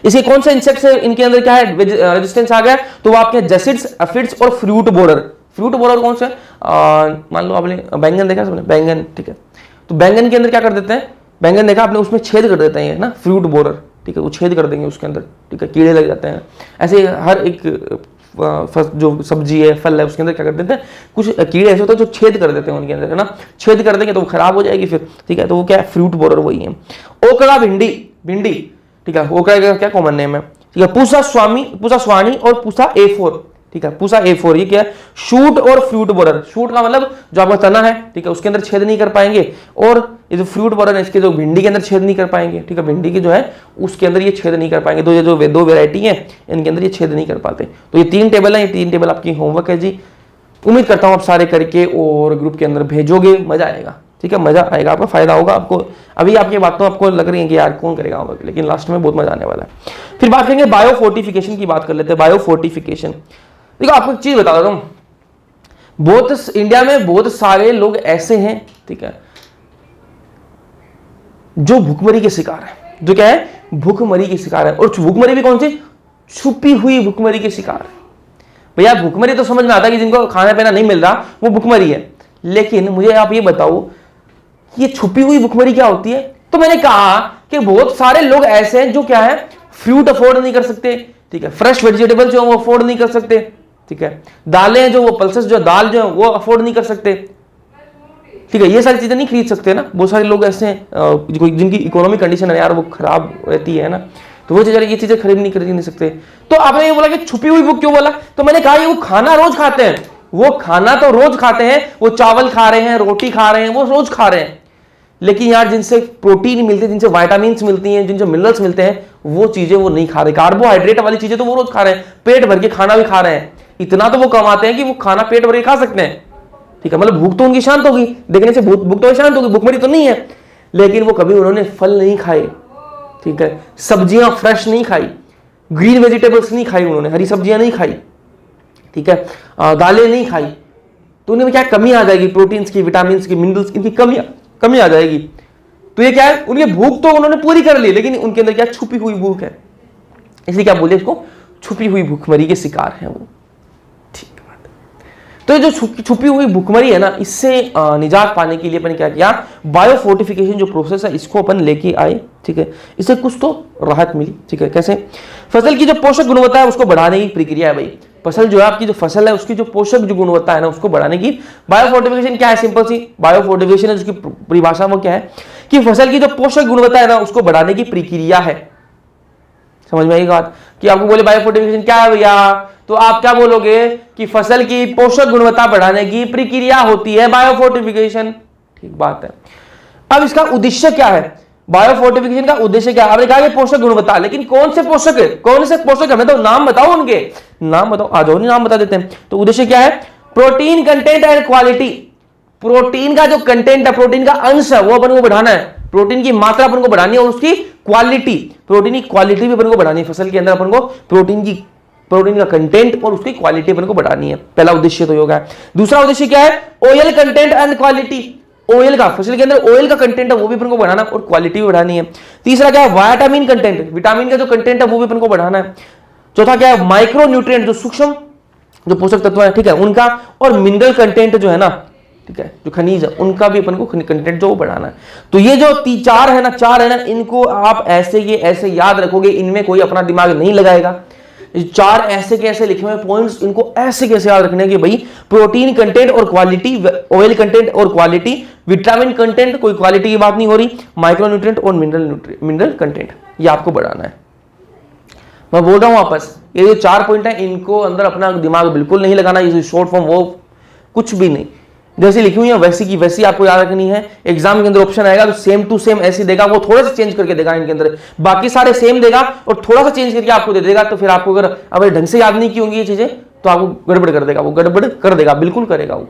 इसके कौन से इंसेक्ट से इनके अंदर क्या है, रेजिस्टेंस आ गया, तो वो आपके जैसिड्स, एफिड्स और फ्रूट बोरर। फ्रूट बोरर कौन से, मान लो आपने बैंगन देखा सबने, बैंगन, ठीक है, तो बैंगन के अंदर क्या कर देते हैं, बैंगन देखा आपने, उसमें छेद कर देते हैं ना, फ्रूट बोरर, ठीक है, वो छेद कर देंगे उसके अंदर, ठीक है, कीड़े लग जाते हैं। ऐसे हर एक जो सब्जी है, फल है, उसके अंदर क्या कर देते हैं, कुछ कीड़े ऐसे होते हैं जो छेद कर देते हैं उनके अंदर, है ना, छेद कर देंगे तो वो खराब हो जाएगी फिर, ठीक है, तो वो क्या है, फ्रूट बोरर वही है। ओकड़ा भिंडी, भिंडी, ठीक है, ओकड़ा का क्या कॉमन नेम है, ठीक है, पूसा स्वामी, पूसा स्वानी और पूसा A4, ठीक है, पूसा A4, ये क्या है, शूट और फ्रूट बोरर। शूट का मतलब जो आपका तना है, ठीक है, उसके अंदर छेद नहीं कर पाएंगे, और ये जो फ्रूट बोरर है इसके जो भिंडी के अंदर छेद नहीं कर पाएंगे, ठीक है, भिंडी की जो है उसके अंदर ये छेद नहीं कर पाएंगे। तो ये जो दो वेरायटी है इनके अंदर ये छेद नहीं कर पाते। तो ये 3 टेबल है, ये 3 टेबल आपकी होमवर्क है जी। उम्मीद करता हूँ आप सारे करके और ग्रुप के अंदर भेजोगे, मजा आएगा, ठीक है, मजा आएगा, आपको फायदा होगा। आपको अभी आपकी बातों आपको लग रही है कि यार कौन करेगा होमवर्क, लेकिन लास्ट में बहुत मजा आने वाला है। फिर बात करेंगे बायो फोर्टिफिकेशन की, बात कर लेते हैं बायो फोर्टिफिकेशन। देखो आपको एक चीज बता देता हूं, बहुत इंडिया में बहुत सारे लोग ऐसे हैं, ठीक है, जो भूखमरी के शिकार है, जो क्या है, भूखमरी के शिकार है। और भूखमरी भी कौन सी, छुपी हुई भूखमरी के शिकार है। भैया भूखमरी तो समझ में आता है कि जिनको खाना पीना नहीं मिल रहा वो भूखमरी है, लेकिन मुझे आप ये बताओ ये छुपी हुई भूखमरी क्या होती है। तो मैंने कहा कि बहुत सारे लोग ऐसे हैं जो क्या है, फ्रूट अफोर्ड नहीं कर सकते, ठीक है, फ्रेश वेजिटेबल जो वो अफोर्ड नहीं कर सकते, ठीक है, दालें जो वो पल्सेस जो दाल जो है वो अफोर्ड नहीं कर सकते, ठीक है, ये सारी चीजें नहीं खरीद सकते ना। बहुत सारे लोग ऐसे हैं जिनकी इकोनॉमिक कंडीशन है यार वो खराब रहती है ना, तो वो ये चीजें खरीद नहीं सकते। तो आपने ये बोला कि छुपी हुई भूख क्यों बोला, तो मैंने कहा ये वो खाना रोज खाते हैं, वो खाना तो रोज खाते हैं, वो चावल खा रहे हैं, रोटी खा रहे हैं, वो रोज खा रहे हैं, लेकिन यार जिनसे प्रोटीन मिलते हैं, जिनसे विटामिन्स मिलती हैं, जिनसे मिनरल्स मिलते हैं, वो चीजें वो नहीं खा रहे। कार्बोहाइड्रेट वाली चीजें तो वो रोज खा रहे हैं, पेट भर के खाना भी खा रहे हैं, इतना तो वो कमाते हैं कि वो खाना पेट भर के खा सकते हैं, ठीक है, मतलब भूख तो उनकी शांत होगी, देखने से भूख तो शांत होगी, भूखमरी तो नहीं है, लेकिन वो कभी उन्होंने फल नहीं खाए, ठीक है, सब्जियां फ्रेश नहीं खाई, ग्रीन वेजिटेबल्स नहीं खाई उन्होंने, हरी सब्जियां नहीं खाई, ठीक है, दालें नहीं खाई, तो उनमें क्या कमी आ जाएगी, प्रोटीन्स की, विटामिन की, मिनरल्स की कमी आ जाएगी। तो ये क्या है, उनकी भूख तो उन्होंने पूरी कर ली, लेकिन उनके अंदर क्या छुपी हुई भूख है, इसलिए क्या बोलते हैं इसको, छुपी हुई भूखमरी के शिकार है वो। ठीक बात। तो ये जो छुपी हुई भूखमरी है ना, इससे निजात पाने के लिए अपन क्या किया, बायोफोर्टिफिकेशन जो प्रोसेस है इसको अपन लेके आए। ठीक है, इससे कुछ तो राहत मिली। ठीक है, कैसे, फसल की जो पोषक गुणवत्ता है उसको बढ़ाने की प्रक्रिया है भाई। फसल जो है आपकी, जो फसल है उसकी जो पोषक जो गुणवत्ता है ना उसको बढ़ाने की बायोफोर्टिफिकेशन क्या है, सिंपल सी बायोफोर्टिफिकेशन है, जिसकी परिभाषा वो क्या है कि फसल की जो पोषक गुणवत्ता है ना उसको बढ़ाने की प्रक्रिया है। समझ में आई बात, कि आपको बोले बायोफोर्टिफिकेशन क्या है भैया, तो आप क्या बोलोगे कि फसल की पोषक गुणवत्ता बढ़ाने की प्रक्रिया होती है बायोफोर्टिफिकेशन। ठीक बात है। अब इसका उद्देश्य क्या है, बायोफोर्टिफिकेशन का उद्देश्य क्या है, आपने कहा कि पोषक गुणवत्ता, लेकिन कौन से पोषक है, कौन से पोषक, हमें तो नाम बताओ, उनके नाम बताओ, आ जाओ, नहीं नाम बता देते हैं। तो उद्देश्य क्या है, protein content and quality. Protein का जो कंटेंट है, प्रोटीन का अंश है, वो अपन को बढ़ाना है, प्रोटीन की मात्रा अपन को बढ़ानी है, और उसकी क्वालिटी, प्रोटीन की क्वालिटी भी अपन को बढ़ानी है। फसल के अंदर अपन को प्रोटीन का कंटेंट और उसकी क्वालिटी अपन को बढ़ानी है। पहला उद्देश्य तो होगा। दूसरा उद्देश्य क्या है, oil content and quality. Oil का, फसल के अंदर ऑयल का कंटेंट है वो भी अपन को बढ़ाना और क्वालिटी भी बढ़ानी है। तीसरा क्या है, विटामिन कंटेंट, विटामिन का जो कंटेंट है वो भी अपन को बढ़ाना है। चौथा क्या है, माइक्रो न्यूट्रिएंट, जो सूक्ष्म जो पोषक तत्व है, ठीक है, उनका, और मिनरल कंटेंट जो है ना, ठीक है, जो खनिज है उनका भी अपन को कंटेंट जो बढ़ाना है। तो ये जो चार है ना, इनको आप ऐसे याद रखोगे, इनमें कोई अपना दिमाग नहीं लगाएगा। चार ऐसे के ऐसे लिखे हुए पॉइंट्स, इनको ऐसे कैसे याद रखने के भाई, प्रोटीन कंटेंट और क्वालिटी, ऑयल कंटेंट और क्वालिटी, विटामिन कंटेंट, कोई क्वालिटी की बात नहीं हो रही, माइक्रोन्यूट्रिएंट और मिनरल कंटेंट, ये आपको बढ़ाना है। मैं बोल रहा हूं वापस, ये जो 4 पॉइंट है इनको अंदर अपना दिमाग बिल्कुल नहीं लगाना, ये शॉर्ट फॉर्म वो कुछ भी नहीं, जैसी लिखी हुई है वैसी की वैसी आपको याद रखनी है। एग्जाम के अंदर ऑप्शन आएगा तो सेम टू सेम ऐसी देगा, वो थोड़ा सा चेंज करके देगा इनके अंदर, बाकी सारे सेम देगा और थोड़ा सा चेंज करके आपको दे देगा। तो फिर आपको अगर ढंग से याद नहीं की होंगी ये चीजें तो आपको गड़बड़ कर देगा, वो गड़बड़ कर देगा, बिल्कुल करेगा वो।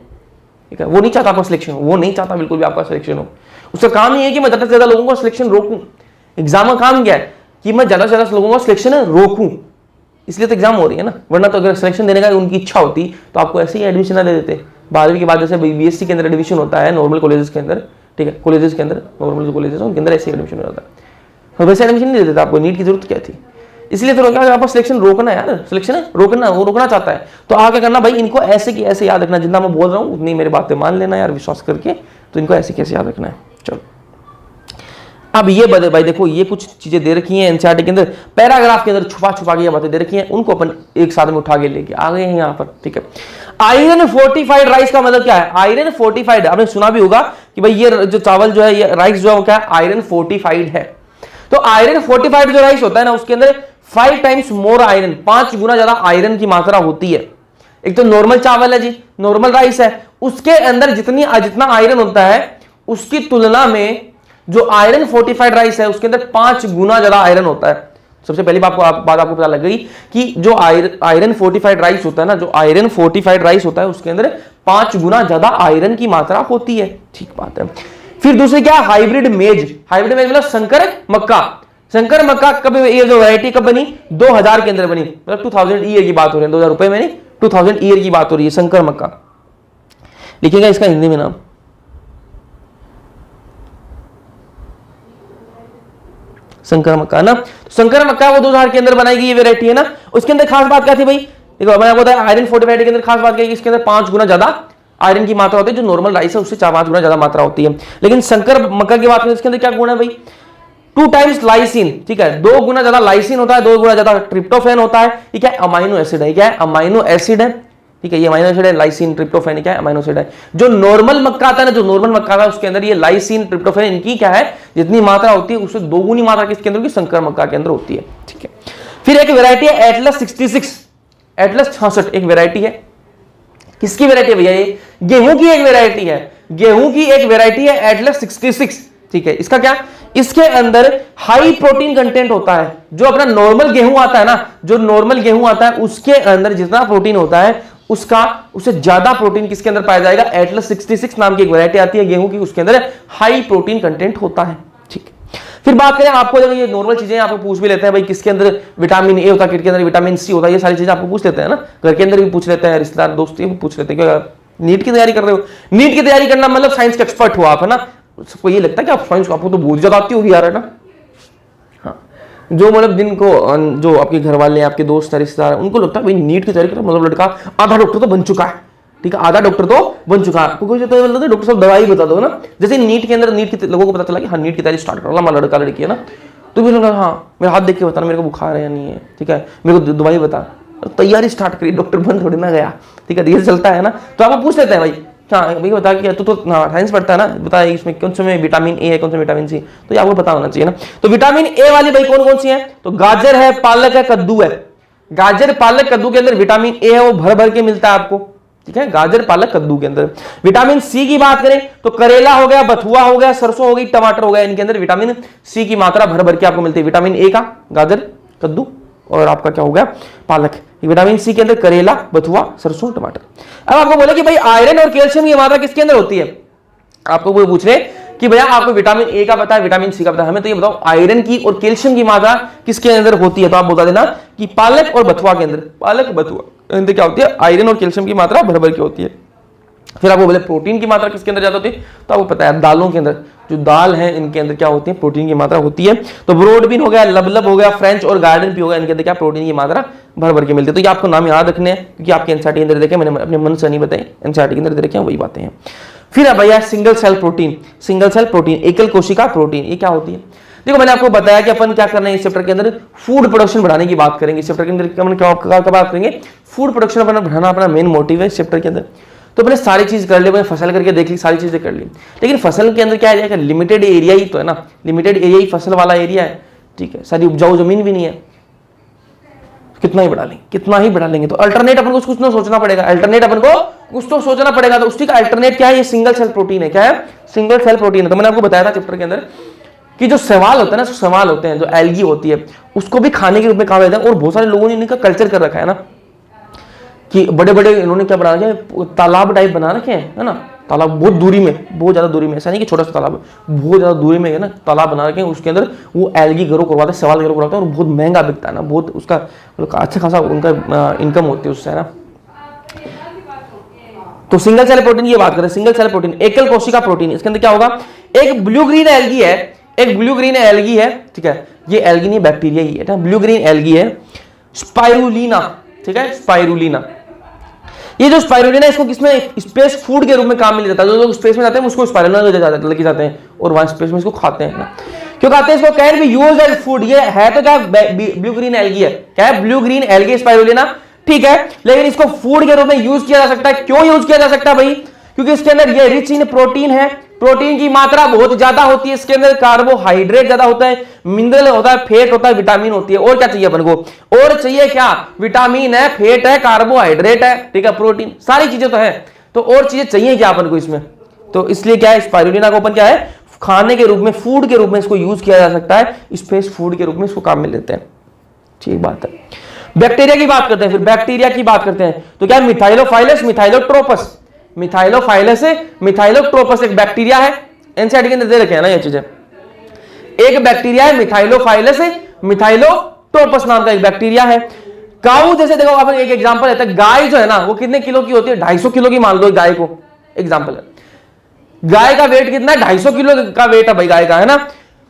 ठीक है, वो नहीं चाहता आपका सिलेक्शन हो, वो नहीं चाहता बिल्कुल भी आपका सिलेक्शन हो। उसका काम ही है कि मैं ज्यादा से ज्यादा लोगों का सिलेक्शन रोकूं। एग्जाम का काम क्या है कि मैं ज्यादा से ज्यादा लोगों का सिलेक्शन रोकूं, इसलिए तो एग्जाम हो रही है ना। वरना तो अगर सिलेक्शन देने का उनकी इच्छा होती तो आपको ऐसे ही एडमिशन ना दे देते। 12वीं के बाद जैसे बीएससी के अंदर एडमिशन होता है नॉर्मल कॉलेजेस के अंदर, ठीक है, कॉलेजेस के अंदर, नॉर्मल जो कॉलेजेस उनके अंदर ऐसे एडमिशन हो जाता है, और वैसे एडमिशन नहीं देते, आपको नीट की जरूरत क्या थी। इसलिए तो क्या आपका सिलेक्शन रोकना है यार, सिलेक्शन रोकना, वो रोकना चाहता है। तो आगे करना भाई, इनको ऐसे की ऐसे याद रखना, जितना मैं बोल रहा हूँ उतनी मेरी बातें मान लेना यार, विश्वास करके। तो इनको ऐसे कैसे याद रखना है। चलो अब ये बता भाई, देखो ये कुछ चीजें दे रखी हैं एनसीईआरटी के अंदर, पैराग्राफ के अंदर छुपा के ये बातें दे रखी हैं, उनको अपन एक साथ में उठा के लेके आ गए हैं यहाँ पर। ठीक है, आयरन फोर्टिफाइड राइस का मतलब क्या है, आयरन फोर्टिफाइड, आपने सुना भी होगा कि भाई ये जो चावल जो है, ये राइस जो है वो क्या है, आयरन फोर्टिफाइड है। तो आयरन फोर्टिफाइड जो राइस होता है ना, उसके अंदर 5 टाइम्स मोर आयरन, 5 गुना ज्यादा आयरन की मात्रा होती है। एक तो नॉर्मल चावल है जी, नॉर्मल राइस है, उसके अंदर जितना आयरन होता है उसकी तुलना में जो आयरन फोर्टिफाइड राइस है उसके अंदर 5 गुना ज्यादा आयरन होता है। सबसे पहली बात आपको पता लग गई कि जो आयरन फोर्टिफाइड राइस होता है ना, जो आयरन फोर्टिफाइड राइस होता है उसके अंदर 5 गुना ज्यादा आयरन की मात्रा होती है। ठीक बात है। फिर दूसरी क्या, हाइब्रिड मेज। हाइब्रिड मेज मतलब संकर मक्का। संकर मक्का कब, ये जो वैरायटी कब बनी, 2000 के अंदर बनी, मतलब 2000 ईयर की बात हो रही है, 2000 रुपए में नहीं, 2000 ईयर की बात हो रही है। संकर मक्का लिखिएगा इसका हिंदी में नाम, संकर मक्का ना। संकर मक्का वो 2000 के अंदर बनाई गई ये वैरायटी है ना। उसके अंदर खास बात क्या थी भाई, देखो मैंने आपको बताया आयरन फोर्टिफाइड के अंदर खास बात क्या है, इसके अंदर 5 गुना ज्यादा आयरन की मात्रा होती है, जो नॉर्मल राइस है उससे 4-5 गुना ज्यादा मात्रा होती है। लेकिन संकर मक्का की बात करें इसके अंदर क्या गुण है भाई, 2 टाइम्स लाइसिन, ठीक है, 2 गुना ज्यादा लाइसिन होता है, 2 गुना ज्यादा ट्रिप्टोफैन होता है। ये क्या है, अमाइनो एसिड है, क्या है, अमाइनो एसिड है। ठीक है, ये अमाइनो एसिड है, लाइसिन ट्रिप्टोफैन क्या है, अमाइनो एसिड है। जो नॉर्मल मक्का आता है ना, जो नॉर्मल मक्का आता है उसके अंदर ये लाइसिन ट्रिप्टोफैन इनकी क्या है, जितनी मात्रा होती है उससे 2 गुनी मात्रा किसके अंदर की, संकर मक्का के अंदर होती है। ठीक है, फिर एक वैरायटी है एटलस 66, एटलस 66 एक वैरायटी है। किसकी वैरायटी है भैया, ये गेहूं की एक वैरायटी है, गेहूं की एक वैरायटी है एटलस 66। ठीक है, इसका क्या, इसके अंदर हाई प्रोटीन कंटेंट होता है। जो अपना नॉर्मल गेहूं आता है ना, जो नॉर्मल गेहूं आता है उसके अंदर जितना प्रोटीन होता है उससे ज्यादा प्रोटीन किसके अंदर पाया जाएगा, एटलस 66 नाम की एक वैरायटी आती है गेहूं की, उसके अंदर हाई प्रोटीन कंटेंट होता है। ठीक है, फिर बात करें आपको, जब ये नॉर्मल चीजें आपको पूछ भी लेते हैं भाई, किसके अंदर विटामिन ए होता है, किसके अंदर विटामिन सी होता है, ये सारी चीजें आपको पूछ लेते हैं ना, घर के अंदर भी पूछ लेते हैं, रिश्तेदार दोस्त भी पूछ लेते हैं, नीट की तैयारी कर रहे हो, नीट की तैयारी करना मतलब साइंस के एक्सपर्ट हो आप, है ना। सबको ये लगता है कि आप साइंस, आपको तो बहुत ज्यादा आती होगी यार, है ना। हाँ, जो मतलब जिनको, जो आपके घर वाले, आपके दोस्त रिश्तेदार, उनको लगता है भाई नीट की तैयारी कर मतलब लड़का आधा डॉक्टर तो बन चुका है, ठीक है, आधा डॉक्टर तो बन चुका है। आपको कोई तो मतलब डॉक्टर साहब दवाई बता दो ना। जैसे नीट के अंदर, नीट के लोगों को पता चला कि हाँ नीट की तैयारी स्टार्ट कर रहा हमारा लड़का लड़की, है ना, तो भी लगा हाँ मेरा हाथ देख के बताना मेरे को बुखार है या नहीं है, ठीक है, मेरे को दवाई बता, तैयारी स्टार्ट करी, डॉक्टर बन थोड़ी ना गया, ठीक है, ये चलता है ना। तो आपको पूछ लेते हैं भाई, हाँ भाई बता कि तू तो साइंस पढ़ता है ना, बता इसमें कौन से में विटामिन ए है, कौन सा विटामिन सी, तो ये आपको पता होना चाहिए ना। तो विटामिन ए वाली भाई कौन कौन सी है, तो गाजर है, पालक है, कद्दू है। गाजर पालक कद्दू के अंदर विटामिन ए है, वो भर भर के मिलता है आपको, ठीक है, गाजर पालक कद्दू के अंदर। विटामिन सी की बात करें तो करेला हो गया, बथुआ हो गया, सरसों हो गई, टमाटर हो गया, इनके अंदर विटामिन सी की मात्रा भर भर के आपको मिलती है। विटामिन ए का गाजर, कद्दू और आपका क्या हो गया पालक। विटामिन सी के अंदर करेला, बथुआ, सरसों, टमाटर। अब आपको बोले कि भाई आयरन और कैल्शियम की मात्रा किसके अंदर होती है, आपको वो पूछ रहे कि भैया आपको विटामिन ए का पता है, विटामिन सी का पता है, हमें तो ये बताओ आयरन की और कैल्शियम की मात्रा किसके अंदर होती है। तो आप बता देना कि पालक और बथुआ के अंदर, पालक बथुआ अंदर क्या होती है, आयरन और कैल्शियम की मात्रा भर भर की होती है। फिर आपको बोले प्रोटीन की मात्रा किसके अंदर ज्यादा होती है, तो आपको पता है दालों के अंदर, जो दाल है इनके अंदर क्या होती है, प्रोटीन की मात्रा होती है। तो ब्रोडबीन हो गया, लबलब हो गया, फ्रेंच और गार्डन भी हो गया, इनके अंदर क्या प्रोटीन की मात्रा भर भर के मिलती है। तो ये आपको नाम याद रखने हैं क्योंकि आपके एनसीईआरटी के अंदर देखे, मैंने अपने मन से नहीं बताए, एनसीईआरटी के अंदर देखे वही बातें हैं। फिर अब भैया single cell protein, single cell protein, एकल कोशिका प्रोटीन, ये क्या होती है। देखो मैंने आपको बताया कि अपन क्या करना है इस चैप्टर के अंदर, फूड प्रोडक्शन बढ़ाने की बात करेंगे। इस चैप्टर के अंदर क्या बात करेंगे, फूड प्रोडक्शन बढ़ाना अपना मेन मोटिव है इस चैप्टर के अंदर। तो मैंने सारी चीज कर ली, मैंने फसल करके देख ली, सारी चीजें कर ली, लेकिन फसल के अंदर क्या है, लिमिटेड एरिया ही तो है ना, लिमिटेड एरिया ही फसल वाला एरिया है, ठीक है, सारी उपजाऊ जमीन भी नहीं है, कितना ही बढ़ा लेंगे, कितना ही बढ़ा लेंगे। तो अल्टरनेट अपन को कुछ ना सोचना पड़ेगा, अल्टरनेट अपन को कुछ तो सोचना पड़ेगा। तो उसकी का अल्टरनेट क्या है, ये सिंगल सेल प्रोटीन है। क्या है, सिंगल सेल प्रोटीन है। तो मैंने आपको बताया था चैप्टर के अंदर कि जो सवाल होता है ना, सवाल होते हैं, जो एल्गी होती है उसको भी खाने के रूप में कहा जाता है। और बहुत सारे लोगों ने इनका कल्चर कर रखा है ना, कि बड़े बड़े इन्होंने क्या बना रखा है, तालाब टाइप बना रखे हैं, है ना, तालाब बहुत दूरी में, बहुत ज्यादा दूरी में, ऐसा नहीं कि छोटा सा तालाब है, बहुत ज्यादा दूरी में है ना तालाब बना रखे हैं, उसके अंदर वो एल्गी ग्रो करवाते हैं, सवाल ग्रो करवाते हैं, और बहुत महंगा बिकता है ना, बहुत उसका अच्छा खासा उनका इनकम होती है उससे, है ना। तो सिंगल सेल प्रोटीन की बात करें, सिंगल सेल प्रोटीन, एकल कोशिका प्रोटीन, इसके अंदर क्या होगा, एक ब्लू ग्रीन एल्गी है, एक ब्लू ग्रीन एल्गी है, ठीक है, ये एल्गी नहीं बैक्टीरिया ही है, ब्लू ग्रीन एल्गी है, स्पाइरुलिना, ठीक है, स्पाइरुलिना। ये जो स्पाइरुलिना, इसको किसमें स्पेस फूड के रूप में काम में लिया जाता है। जो लोग स्पेस में जाते हैं उसको स्पाइरुलिना लेके जाते हैं और वहां स्पेस में इसको खाते हैं ना, क्यों खाते हैं इसको, can be used as food. ये है तो क्या ब्लू ग्रीन एल्गी है, क्या है, ब्लू ग्रीन एल्गी स्पाइरुलिना, ठीक है, लेकिन इसको फूड के रूप में यूज किया जा सकता है। क्यों यूज किया जा सकता है भाई, क्योंकि इसके अंदर ये रिच इन प्रोटीन है, प्रोटीन की मात्रा बहुत ज्यादा होती है, इसके अंदर कार्बोहाइड्रेट ज्यादा होता है, मिनरल होता है, फैट होता है, विटामिन होती है। और क्या चाहिए अपन को, और चाहिए क्या, विटामिन है, फैट है, कार्बोहाइड्रेट है, ठीक है, प्रोटीन, सारी चीजें तो है। तो और चीजें चाहिए क्या अपन को इसमें, तो इसलिए क्या है, स्पाइरुलिना को अपन क्या है, खाने के रूप में, फूड के रूप में इसको यूज किया जा सकता है, स्पेस फूड के रूप में इसको काम में लेते हैं, ठीक बात है। बैक्टीरिया की बात करते हैं, फिर बैक्टीरिया की बात करते हैं, तो क्या मिथाइलोफाइलस, मिथाइलोट्रोपस, मिथाइलोफाइलस से मिथाइलोट्रोपस एक बैक्टीरिया है, एनसीईआरटी के अंदर दे रखे हैं ना ये चीजें। एक बैक्टीरिया है मिथाइलोफाइलस से मिथाइलोट्रोपस नाम का एक बैक्टीरिया है। काऊ जैसे देखो, अपन एक एग्जांपल लेते हैं, गाय जो है ना वो कितने किलो की होती है, 250 किलो की मान लो गाय को, एग्जांपल है, गाय का वेट कितना है, 250 किलो का वेट है भाई गाय का, है ना।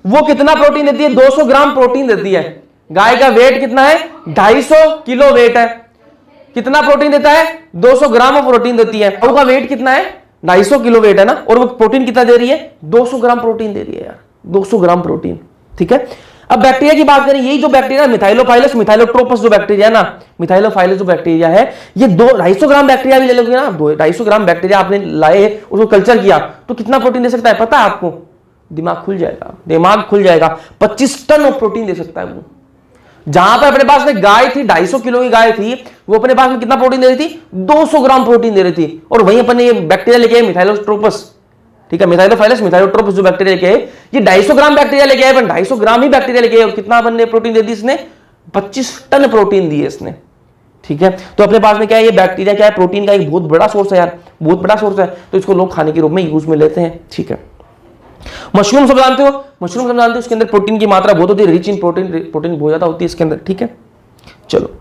वो कितना प्रोटीन देती है, 200 ग्राम प्रोटीन देती है। गाय का वेट कितना है, 250 किलो वेट है, कितना प्रोटीन देता है, 200 ग्राम ऑफ प्रोटीन देती है। और का वेट कितना है, 250 किलो वेट है ना, और वो प्रोटीन कितना दे रही है, 200 ग्राम प्रोटीन दे रही है यार, 200 ग्राम प्रोटीन, ठीक है। अब बैक्टीरिया की बात करें, यही जो बैक्टीरिया मिथाइलोफाइलस, मिथाइलोट्रोपस जो बैक्टीरिया है ना, मिथाइलोफाइलस जो बैक्टीरिया है, ये 250 ग्राम बैक्टीरिया भी ले लोगे ना, 250 ग्राम बैक्टीरिया आपने लाए, उसको कल्चर किया, तो कितना प्रोटीन दे सकता है पता है आपको, दिमाग खुल जाएगा, दिमाग खुल जाएगा, 25 टन ऑफ प्रोटीन दे सकता है वो। जहां पर अपने पास में गाय थी, 250 किलो की गाय थी, वो अपने पास में कितना प्रोटीन दे रही थी, 200 ग्राम प्रोटीन दे रही थी। और वहीं अपन ने ये बैक्टीरिया लेके आए मिथाइलोट्रोपस, ठीक है, मिथाइलोफाइलस, मिथाइलोट्रोपस जो बैक्टीरिया लेके आए, ये 250 ग्राम बैक्टीरिया लेके आए, 250 ग्राम ही बैक्टीरिया लेके आए, और कितना अपन ने प्रोटीन दे दी इसने, 25 टन प्रोटीन दी है इसने, ठीक है। तो अपने पास में क्या है, ये बैक्टीरिया क्या है, प्रोटीन का एक बहुत बड़ा सोर्स है यार, बहुत बड़ा सोर्स है, तो इसको लोग खाने के रूप में यूज में लेते हैं, ठीक है। मशरूम सब जानते हो, मशरूम सब जानते हो, इसके अंदर प्रोटीन की मात्रा बहुत होती है, रिच इन प्रोटीन, प्रोटीन बहुत ज्यादा होती है इसके अंदर, ठीक है। चलो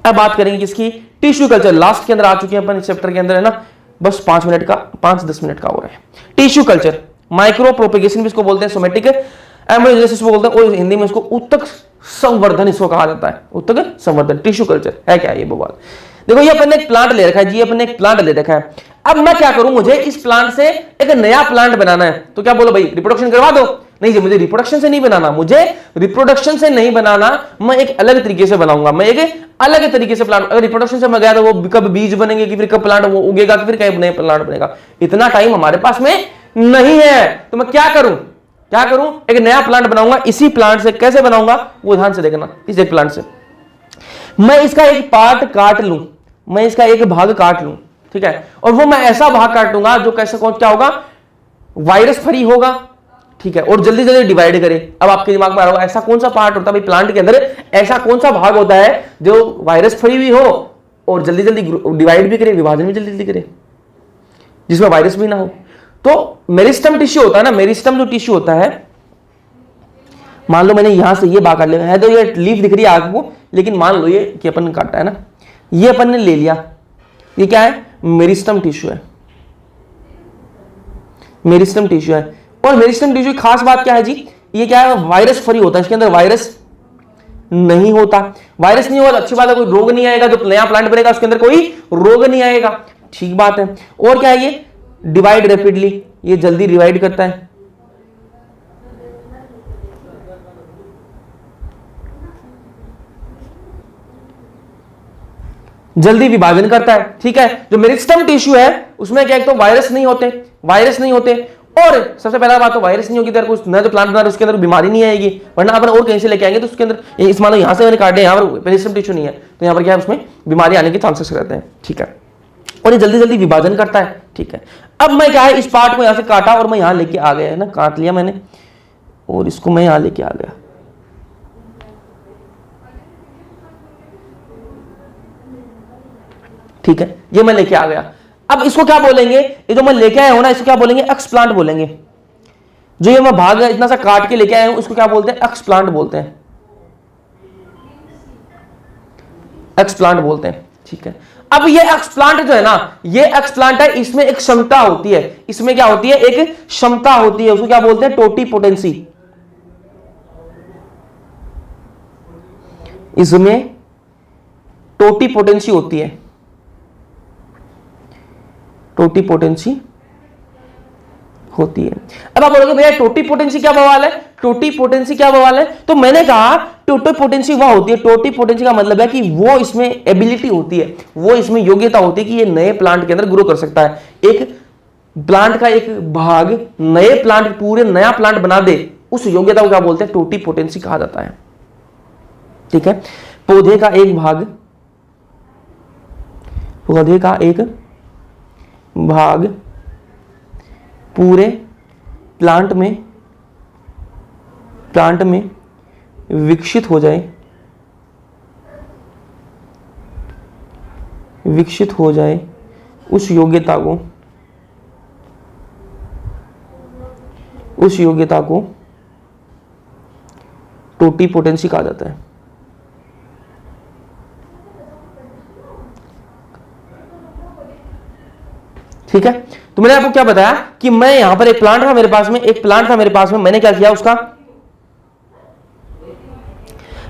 अब बात करेंगे किसकी, टिश्यू कल्चर, लास्ट के अंदर आ चुके हैं अपन इस चैप्टर के अंदर, है ना। बस 5 मिनट का, 5-10 मिनट का हो रहा है। टिश्यू कल्चर, माइक्रो प्रोपेगेशन भी इसको बोलते हैं, सोमेटिक एम्ब्रियोजेनेसिस बोलते हैं, और हिंदी में इसको उत्तक संवर्धन इसको कहा जाता है, उत्तक संवर्धन। टिश्यू कल्चर है क्या ये बवाल? देखो ये अपन ने एक प्लांट ले रखा है जी, अपन ने एक प्लांट ले रखा है। अब मैं क्या करूं, मुझे इस प्लांट से एक नया प्लांट बनाना है, तो क्या बोलो भाई रिप्रोडक्शन करवा दो? नहीं जी, मुझे रिप्रोडक्शन से नहीं बनाना, मुझे रिप्रोडक्शन से नहीं बनाना, मैं एक अलग तरीके से बनाऊंगा, मैं एक अलग तरीके से प्लांट। अगर रिप्रोडक्शन से मैं गया तो वो कब बीज बनेंगे, कि फिर कब प्लांट वो उगेगा, कि फिर कब नया प्लांट बनेगा, इतना टाइम हमारे पास में नहीं है। तो मैं क्या करूं, क्या करूं, एक नया प्लांट बनाऊंगा। इसी प्लांट से कैसे बनाऊंगा वो ध्यान से देखना। इस एक प्लांट से मैं इसका एक पार्ट काट लूं, मैं इसका एक भाग काट लूं, ठीक है, और वो मैं ऐसा भाग काटूंगा जो कैसे कौन क्या होगा, वायरस फ्री होगा, ठीक है, और जल्दी जल्दी डिवाइड करे। अब आपके दिमाग में आ रहा होगा ऐसा कौन सा पार्ट होता है भाई प्लांट के अंदर, ऐसा कौन सा भाग होता है जो वायरस फ्री भी हो और जल्दी जल्दी डिवाइड भी करे, विभाजन भी जल्दी जल्दी करे, जिसमें वायरस भी ना हो? तो मेरिस्टम टिश्यू होता है ना, मेरिस्टम जो टिश्यू होता है, मान लो मैंने यहां से ये भाग काट लिया है, तो ये लीफ दिख रही है आपको, लेकिन मान लो ये कि अपन काटा है ना, ये अपन ने ले लिया, ये क्या है, मेरिस्टम टिश्यू है, मेरिस्टम टिश्यू है। और मेरिस्टम टिश्यू की खास बात क्या है जी, ये क्या है, वायरस फ्री होता है, इसके अंदर वायरस नहीं होता। वायरस नहीं होगा, अच्छी बात है, कोई रोग नहीं आएगा, जो नया प्लांट बनेगा उसके अंदर कोई रोग नहीं आएगा, ठीक बात है। और क्या है, ये डिवाइड रैपिडली, ये जल्दी डिवाइड करता है, जल्दी विभाजन करता है, ठीक है। जो मेरिस्टम टिश्यू है उसमें क्या है, तो वायरस नहीं होते, वायरस नहीं होते, और सबसे पहला बात तो वायरस नहीं होगी, तो कुछ नया जो प्लांट बना रहा है उसके अंदर बीमारी नहीं आएगी, वरना अपन और कहीं से लेके आएंगे तो उसके अंदर इस मान लो यहां से मैंने काटे, यहाँ पर मेरिस्टम टिश्यू नहीं है, तो यहाँ पर क्या है, उसमें बीमारी आने के चांसेस रहते हैं, ठीक है। और ये जल्दी जल्दी विभाजन करता है, ठीक है। अब मैं क्या है, इस पार्ट को यहां से काटा और मैं यहां लेके आ गया है ना, काट लिया मैंने और इसको मैं यहां लेके आ गया, ठीक है, ये मैं लेके आ गया। अब इसको क्या बोलेंगे, ये जो मैं लेके आया हूं ना, इसको क्या बोलेंगे, एक्सप्लांट बोलेंगे। जो ये मैं भाग इतना सा काट के लेके आया हूं उसको क्या बोलते हैं, एक्सप्लांट बोलते हैं, एक्सप्लांट बोलते हैं, ठीक है। अब ये एक्सप्लांट जो है ना, ये एक्सप्लांट है, इसमें एक क्षमता होती है, इसमें क्या होती है, एक क्षमता होती है, उसको क्या बोलते हैं, टोटीपोटेंसी। इसमें टोटीपोटेंसी होती है, टोटीपोटेंसी होती है। अब आप बोलोगे भैया टोटीपोटेंसी क्या बवाल है, टोटीपोटेंसी क्या बवाल है? तो मैंने कहा टोटीपोटेंसी वह होती है, टोटीपोटेंसी का मतलब है कि वो इसमें एबिलिटी होती है, वो इसमें योग्यता होती है कि ये नए प्लांट के अंदर ग्रो कर सकता है। एक प्लांट का एक भाग नए प्लांट, पूरे नया प्लांट बना दे, उस योग्यता को क्या बोलते हैं, टोटीपोटेंसी कहा जाता है, ठीक है। पौधे का एक भाग, पौधे का एक भाग पूरे प्लांट में विकसित हो जाए, विकसित हो जाए, उस योग्यता को टोटीपोटेंसी कहा जाता है, ठीक है। तो मैंने आपको क्या बताया कि मैं यहां पर एक प्लांट था मेरे पास में, एक प्लांट था मेरे पास में, मैंने क्या किया, उसका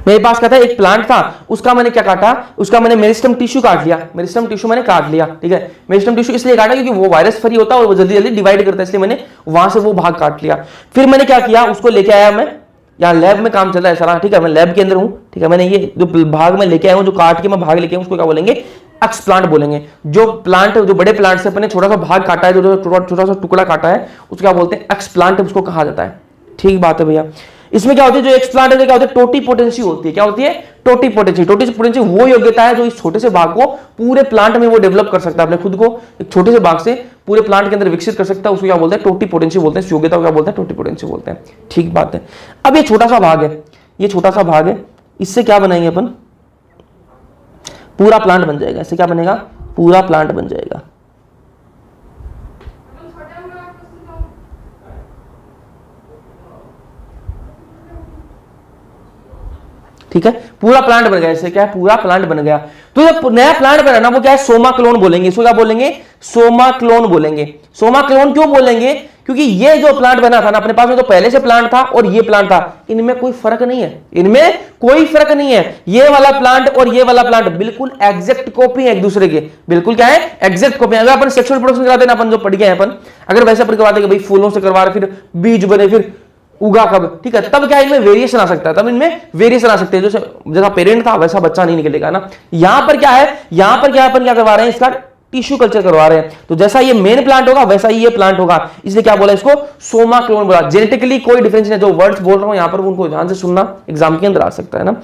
मेरे पास क्या था, एक प्लांट था, उसका मैंने क्या काटा, उसका मैंने मेरिस्टम टिश्यू काट लिया, मेरिस्टम टिश्यू मैंने काट लिया, ठीक है। मेरिस्टम टिश्यू इसलिए काटा क्योंकि वो वायरस फ्री होता है और वो जल्दी जल्दी डिवाइड करता है, इसलिए मैंने वहां से वो भाग काट लिया। फिर मैंने क्या किया, उसको लेके आया, मैं यहाँ लैब में काम चल रहा है सारा, ठीक है, मैं लैब के अंदर हूँ, ठीक है। मैंने ये जो भाग में लेके आया हूँ, जो काट के मैं भाग लेके आया हूँ, उसको क्या बोलेंगे, एक्सप्लांट बोलेंगे। जो प्लांट, जो बड़े प्लांट से अपने छोटा सा भाग काटा है, जो छोटा सा टुकड़ा काटा है, उसको क्या बोलते हैं, एक्सप्लांट उसको कहा जाता है, ठीक बात है भैया। इसमें क्या होती है, जो एक्सप्लांट है क्या होती है, टोटीपोटेंसी होती है, क्या होती है, टोटीपोटेंसी। टोटीपोटेंसी वो योग्यता है जो इस छोटे से भाग को पूरे प्लांट में वो डेवलप कर सकता है, अपने खुद को एक छोटे से भाग से पूरे प्लांट के अंदर विकसित कर सकता है, उसको क्या बोलते हैं, टोटीपोटेंसी बोलते हैं, इस योग्यता को क्या बोलते हैं, टोटीपोटेंसी बोलते हैं, ठीक बात है। अब ये छोटा सा भाग है, ये छोटा सा भाग है, इससे क्या बनाएंगे अपन, पूरा प्लांट बन जाएगा, इससे क्या बनेगा, पूरा प्लांट बन जाएगा। ठीक है, पूरा प्लांट बन गया, इससे क्या है, पूरा प्लांट बन गया। तो जो नया प्लांट बना ना वो क्या है, सोमा क्लोन बोलेंगे, इसको क्या बोलेंगे, सोमा क्लोन बोलेंगे। सोमा क्लोन क्यों बोलेंगे, क्योंकि ये जो प्लांट बना था ना अपने पास में, तो पहले से प्लांट था और ये प्लांट था, इनमें कोई फर्क नहीं है, इनमें कोई फर्क नहीं है। ये वाला प्लांट और ये वाला प्लांट बिल्कुल एग्जैक्ट कॉपी है एक दूसरे के, बिल्कुल क्या है, एग्जैक्ट कॉपी। अगर अपन सेक्सुअल प्रोडक्शन कराते हैं ना, अपन जो पढ़ गए हैं अपन, अगर वैसे अपन करवाते हैं कि भाई फूलों से करवा रहे, फिर बीज बने, फिर उगा कब, ठीक है, तब क्या इनमें वेरिएशन आ सकता है, तब इनमें वेरिएशन आ सकते हैं। जैसा पेरेंट था वैसा बच्चा नहीं निकलेगा ना। यहां पर क्या है, यहां पर क्या अपन क्या करवा रहे हैं, इसका टिश्यू कल्चर करवा रहे हैं। तो जैसा ये मेन प्लांट होगा वैसा ही ये प्लांट होगा, इसलिए क्या बोला, इसको सोमा क्लोन बोला। जेनेटिकली कोई डिफरेंस नहीं है, जो वर्ड्स बोल रहा हूं यहां पर उनको ध्यान से सुनना, एग्जाम के अंदर आ सकता है ना।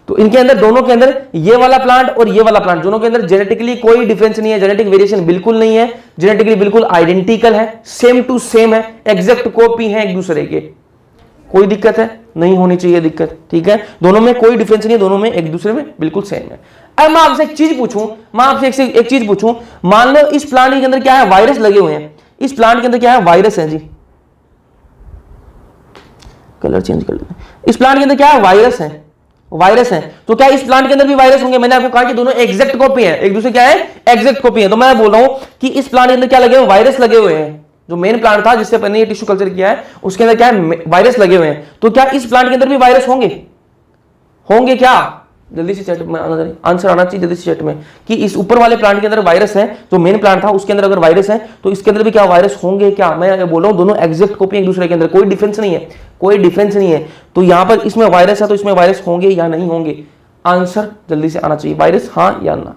तो इनके अंदर, दोनों के अंदर, ये वाला प्लांट और ये वाला प्लांट, दोनों के अंदर जेनेटिकली कोई डिफरेंस नहीं है, जेनेटिक वेरिएशन बिल्कुल नहीं है, जेनेटिकली बिल्कुल आइडेंटिकल है, सेम टू सेम है, एग्जैक्ट कॉपी है एक दूसरे के। कोई दिक्कत है, नहीं होनी चाहिए दिक्कत, ठीक है, दोनों में कोई डिफरेंस नहीं है, दोनों में एक दूसरे में बिल्कुल सेम है। अब मैं आपसे एक चीज पूछूं, मैं आपसे एक चीज पूछूं, मान लो इस प्लांट के अंदर क्या है, वायरस लगे हुए हैं, इस प्लांट के अंदर क्या है, वायरस है जी, कलर चेंज कर लेते हैं। इस प्लांट के अंदर क्या है, वायरस है, वायरस है, तो क्या इस प्लांट के अंदर भी वायरस होंगे? मैंने आपको कहा कि दोनों एग्जैक्ट कॉपी है, एक दूसरे क्या है, एग्जैक्ट कॉपी है। तो मैं बोल रहा हूं कि इस प्लांट के अंदर क्या लगे हुए, वायरस लगे हुए हैं। जो मेन प्लांट था जिससे अपन ने ये टिश्यू कल्चर किया है, उसके अंदर क्या है, वायरस लगे हुए हैं। तो क्या इस प्लांट के अंदर भी वायरस होंगे? होंगे क्या? जल्दी से चैट में आंसर आना चाहिए, जल्दी से चैट में, कि इस ऊपर वाले प्लांट के अंदर वायरस है, जो मेन प्लांट था उसके अंदर अगर वायरस है तो इसके अंदर भी क्या वायरस होंगे क्या? मैं बोल रहा हूं दोनों एग्जैक्ट कॉपी एक दूसरे के अंदर, कोई डिफरेंस नहीं है, कोई डिफरेंस नहीं है। तो यहां पर इसमें वायरस है तो इसमें वायरस होंगे या नहीं होंगे? आंसर जल्दी से आना चाहिए, वायरस हाँ या ना,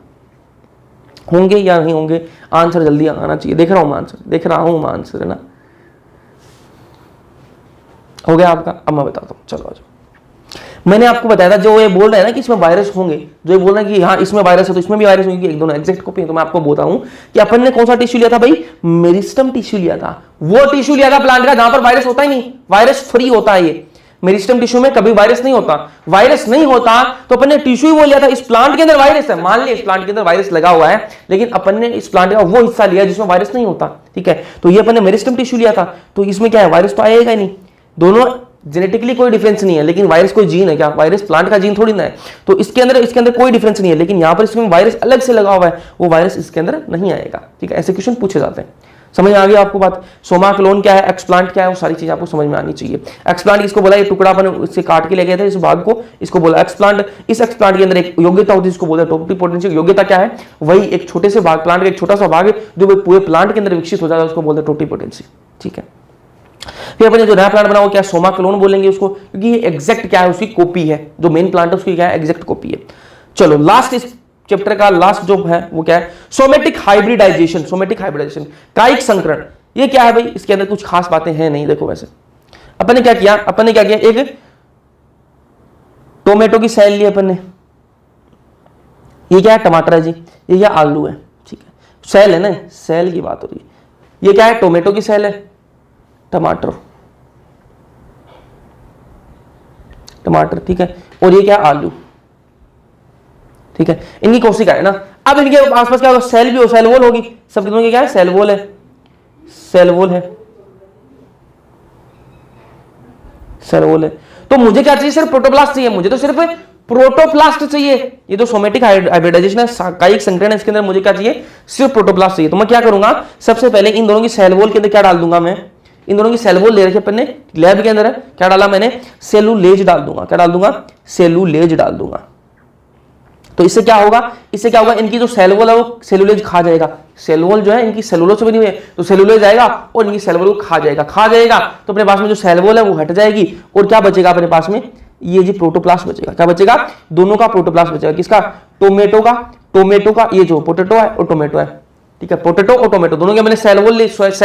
होंगे या नहीं होंगे? आंसर जल्दी आना चाहिए। देख रहा हूं मैं आंसर, देख रहा हूं मैं आंसर, है ना। हो गया आपका? अब मैं बताता हूं, चलो आज मैंने आपको बताया था, जो ये बोल रहे हैं ना कि इसमें वायरस होंगे, जो ये बोल रहे हैं कि हाँ इसमें वायरस है तो इसमें भी वायरस होंगे, एक दोनों एग्जैक्ट कॉपी है। तो मैं आपको बोलता हूं कि अपन ने कौन सा टिश्यू लिया था भाई, मेरिस्टम टिश्यू लिया था। वो टिश्यू लिया था प्लांट का जहां पर वायरस होता ही नहीं, वायरस फ्री होता है। ये मेरिस्टम टिश्यू में कभी वायरस नहीं होता, वायरस नहीं होता तो अपन ने टिश्यू ही वो लिया था। इस प्लांट के अंदर वायरस है, मान लिया इस प्लांट के अंदर वायरस लगा हुआ है, लेकिन अपन ने इस प्लांट का वो हिस्सा लिया जिसमें वायरस नहीं होता, ठीक है। तो ये अपन ने मेरिस्टम टिश्यू लिया था, तो इसमें क्या है, वायरस तो आएगा ही नहीं। दोनों जेनेटिकली कोई डिफरेंस नहीं है, लेकिन वायरस कोई जीन है क्या? वायरस प्लांट का जीन थोड़ी ना है। तो इसके अंदर कोई डिफरेंस नहीं है, लेकिन यहां पर इसमें वायरस अलग से लगा हुआ है, वो वायरस इसके अंदर नहीं आएगा, ठीक है। ऐसे क्वेश्चन पूछे जाते हैं। समझ में आ गई आपको बात? सोमा क्लोन क्या है, एक्स प्लांट क्या है, वो सारी चीज आपको समझ में आनी चाहिए। एक्स प्लांट किसको बोला, ये टुकड़ा अपन इससे काट के ले गए थे इस भाग को, इसको बोला एक्स प्लांट। इस एक्स प्लांट के अंदर एक योग्यता होती है, इसको बोलते हैं टोटिपोटेंशियल। योग्यता क्या है, वही एक छोटे से भाग, प्लांट का एक छोटा सा भाग जो पूरे प्लांट के अंदर विकसित हो जाता है, उसको बोलते हैं टोटिपोटेंसी, ठीक है। फिर अपने जो नया प्लांट बना वो क्या, सोमा क्लोन बोलेंगे उसको, क्योंकि ये एग्जैक्ट क्या है, उसकी कॉपी है। जो मेन प्लांट है उसकी क्या है, एग्जैक्ट कॉपी है। चलो लास्ट इस चैप्टर का लास्ट जो है वो क्या है, सोमेटिक हाइब्रिडाइजेशन। सोमेटिक हाइब्रिडाइजेशन, कायिक संकरण, ये क्या है भाई? इसके अंदर कुछ खास बातें हैं नहीं। देखो वैसे अपन ने क्या किया, एक टोमेटो की सेल ली अपन ने, ये क्या है, टमाटर है जी, ये क्या, आलू है, ठीक है। सेल है ना, सेल की बात हो रही है। ये क्या है, टोमेटो की सेल है, टमाटर, ठीक है। और ये क्या, आलू, ठीक है। इनकी कोशिका है ना। अब इनके आसपास क्या होगा, सेल भी हो, सेल वॉल होगी, सब कितनों की क्या है, सेल वॉल है, सेल वॉल है, सेल वॉल है। तो मुझे क्या चाहिए, सिर्फ प्रोटोप्लास्ट चाहिए, मुझे तो सिर्फ प्रोटोप्लास्ट चाहिए। ये तो सोमेटिक हाइब्रिडाइजेशन है, कायिक संकरण है, इसके अंदर मुझे क्या चाहिए, सिर्फ प्रोटोप्लास्ट चाहिए। तो मैं क्या करूंगा, सबसे पहले इन दोनों की सेल वॉल के अंदर क्या डाल दूंगा मैं, इन दोनों की सेल वॉल ले रखी अपन ने लैब के अंदर है, क्या डाला मैंने, सेलुलेज डाल दूंगा। क्या डाल दूंगा, सेलुलेज डाल दूंगा। तो इससे क्या होगा, इनकी जो सेल वॉल है वो सेलुलेज खा जाएगा। सेल वॉल जो है इनकी सेलुलोज से बनी हुई है, तो सेलुलेज आएगा और इनकी सेल वॉल को खा जाएगा। तो अपने पास में जो सेल वॉल है वो हट जाएगी, और क्या बचेगा अपने पास में, ये जी प्रोटोप्लास्ट बचेगा। क्या बचेगा, दोनों का प्रोटोप्लास्ट बचेगा। किसका, टोमेटो का, ये जो पोटैटो है और टोमेटो है, ठीक है। पोटैटो और टोमेटो दोनों के मैंने सेल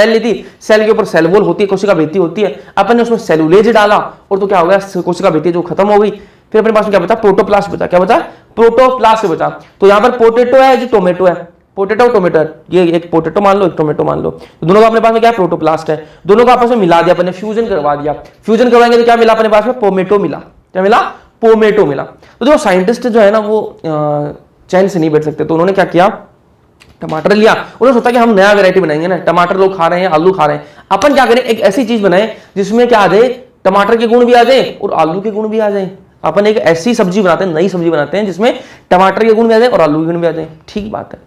ली थी, सेल के ऊपर सेल वॉल होती है, कोशिका भित्ति होती है, अपन ने उसमें सेलुलेज डाला और तो क्या हो गया, कोशिका भित्ति जो खत्म हो गई। फिर अपने पास में क्या बचा, प्रोटोप्लास्ट बचा। क्या बचा, प्रोटोप्लास्ट बचा। तो यहां पर पोटैटो है, जो टोमेटो है, पोटैटो टोमेटो, ये एक पोटैटो मान लो, एक टोमेटो मान लो, तो दोनों का अपने पास में क्या है, प्रोटोप्लास्ट है। दोनों को आपस में मिला दिया अपने, फ्यूजन करवा दिया। फ्यूजन करवाएंगे तो क्या मिला अपने पास में, पोमेटो मिला। क्या मिला, पोमेटो मिला। तो जो साइंटिस्ट जो है ना वो चैन से नहीं बैठ सकते, तो उन्होंने क्या किया, टमाटर लिया, उन्होंने सोचा कि हम नया वैरायटी बनाएंगे ना, टमाटर लोग खा रहे हैं, आलू खा रहे हैं, अपन क्या करें, एक ऐसी चीज बनाए जिसमें क्या आ जाए, टमाटर के गुण भी आ जाए और आलू के गुण भी आ जाए। अपन एक ऐसी सब्जी बनाते हैं, नई सब्जी बनाते हैं जिसमें टमाटर के गुण भी आ जाए और आलू के गुण भी आ जाए, ठीक बात है।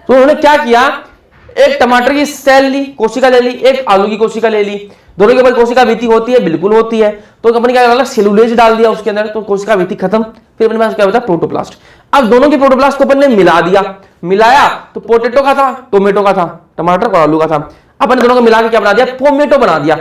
तो उन्होंने क्या किया, एक टमाटर की सेल ली, कोशिका ले ली, एक आलू की कोशिका ले ली, दोनों के ऊपर कोशिका भित्ति होती है, बिल्कुल होती है। तो अपने क्या करा, सेलुलोज डाल दिया उसके अंदर, तो कोशिका भित्ति खत्म। फिर अपने पास क्या होता है, प्रोटोप्लास्ट। अब दोनों के प्रोटोप्लास्ट को अपन ने मिला दिया, मिलाया तो पोटैटो का था, टोमेटो का था, टमाटर और आलू का था। अपन दोनों को मिला के क्या बना दिया, पोमेटो बना दिया।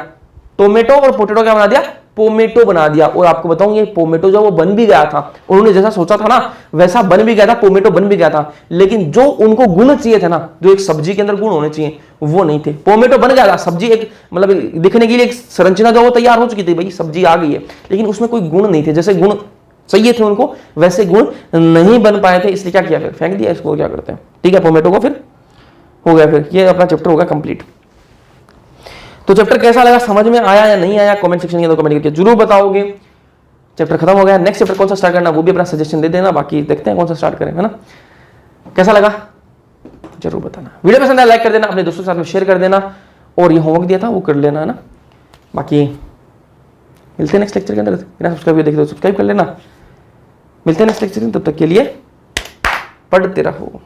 टोमेटो और पोटैटो क्या बना दिया, पोमेटो बना दिया। और आपको बताऊं ये पोमेटो जो वो बन भी गया था, उन्होंने जैसा सोचा था ना वैसा बन भी गया था, पोमेटो बन भी गया था। लेकिन जो उनको गुण चाहिए थे ना, जो एक सब्जी के अंदर गुण होने चाहिए वो नहीं थे। पोमेटो बन गया था, सब्जी एक मतलब दिखने के लिए एक संरचना जो वो तैयार हो चुकी थी, भाई सब्जी आ गई है, लेकिन उसमें कोई गुण नहीं थे। जैसे गुण चाहिए थे उनको वैसे गुण नहीं बन पाए थे, इसलिए क्या किया, फिर फेंक दिया इसको। क्या करते हैं, ठीक है, पोमेटो को फिर हो गया। फिर ये अपना चैप्टर हो गया कंप्लीट। तो चैप्टर कैसा लगा, समझ में आया या नहीं आया, कमेंट सेक्शन के अंदर कमेंट करके जरूर बताओगे। चैप्टर खत्म हो गया, नेक्स्ट चैप्टर कौन सा स्टार्ट करना वो भी अपना सजेशन दे देना, बाकी देखते हैं कौन सा स्टार्ट करें, है ना। कैसा लगा जरूर बताना। वीडियो पसंद आया लाइक कर देना, अपने दोस्तों के साथ में शेयर कर देना, और ये होमवर्क दिया था वो कर लेना, है ना। बाकी मिलते हैं नेक्स्ट लेक्चर के अंदर। बिना सब्सक्राइब देखे तो सब्सक्राइब कर लेना। मिलते हैं नेक्स्ट लेक्चर में, तब तक के लिए पढ़ते रहो।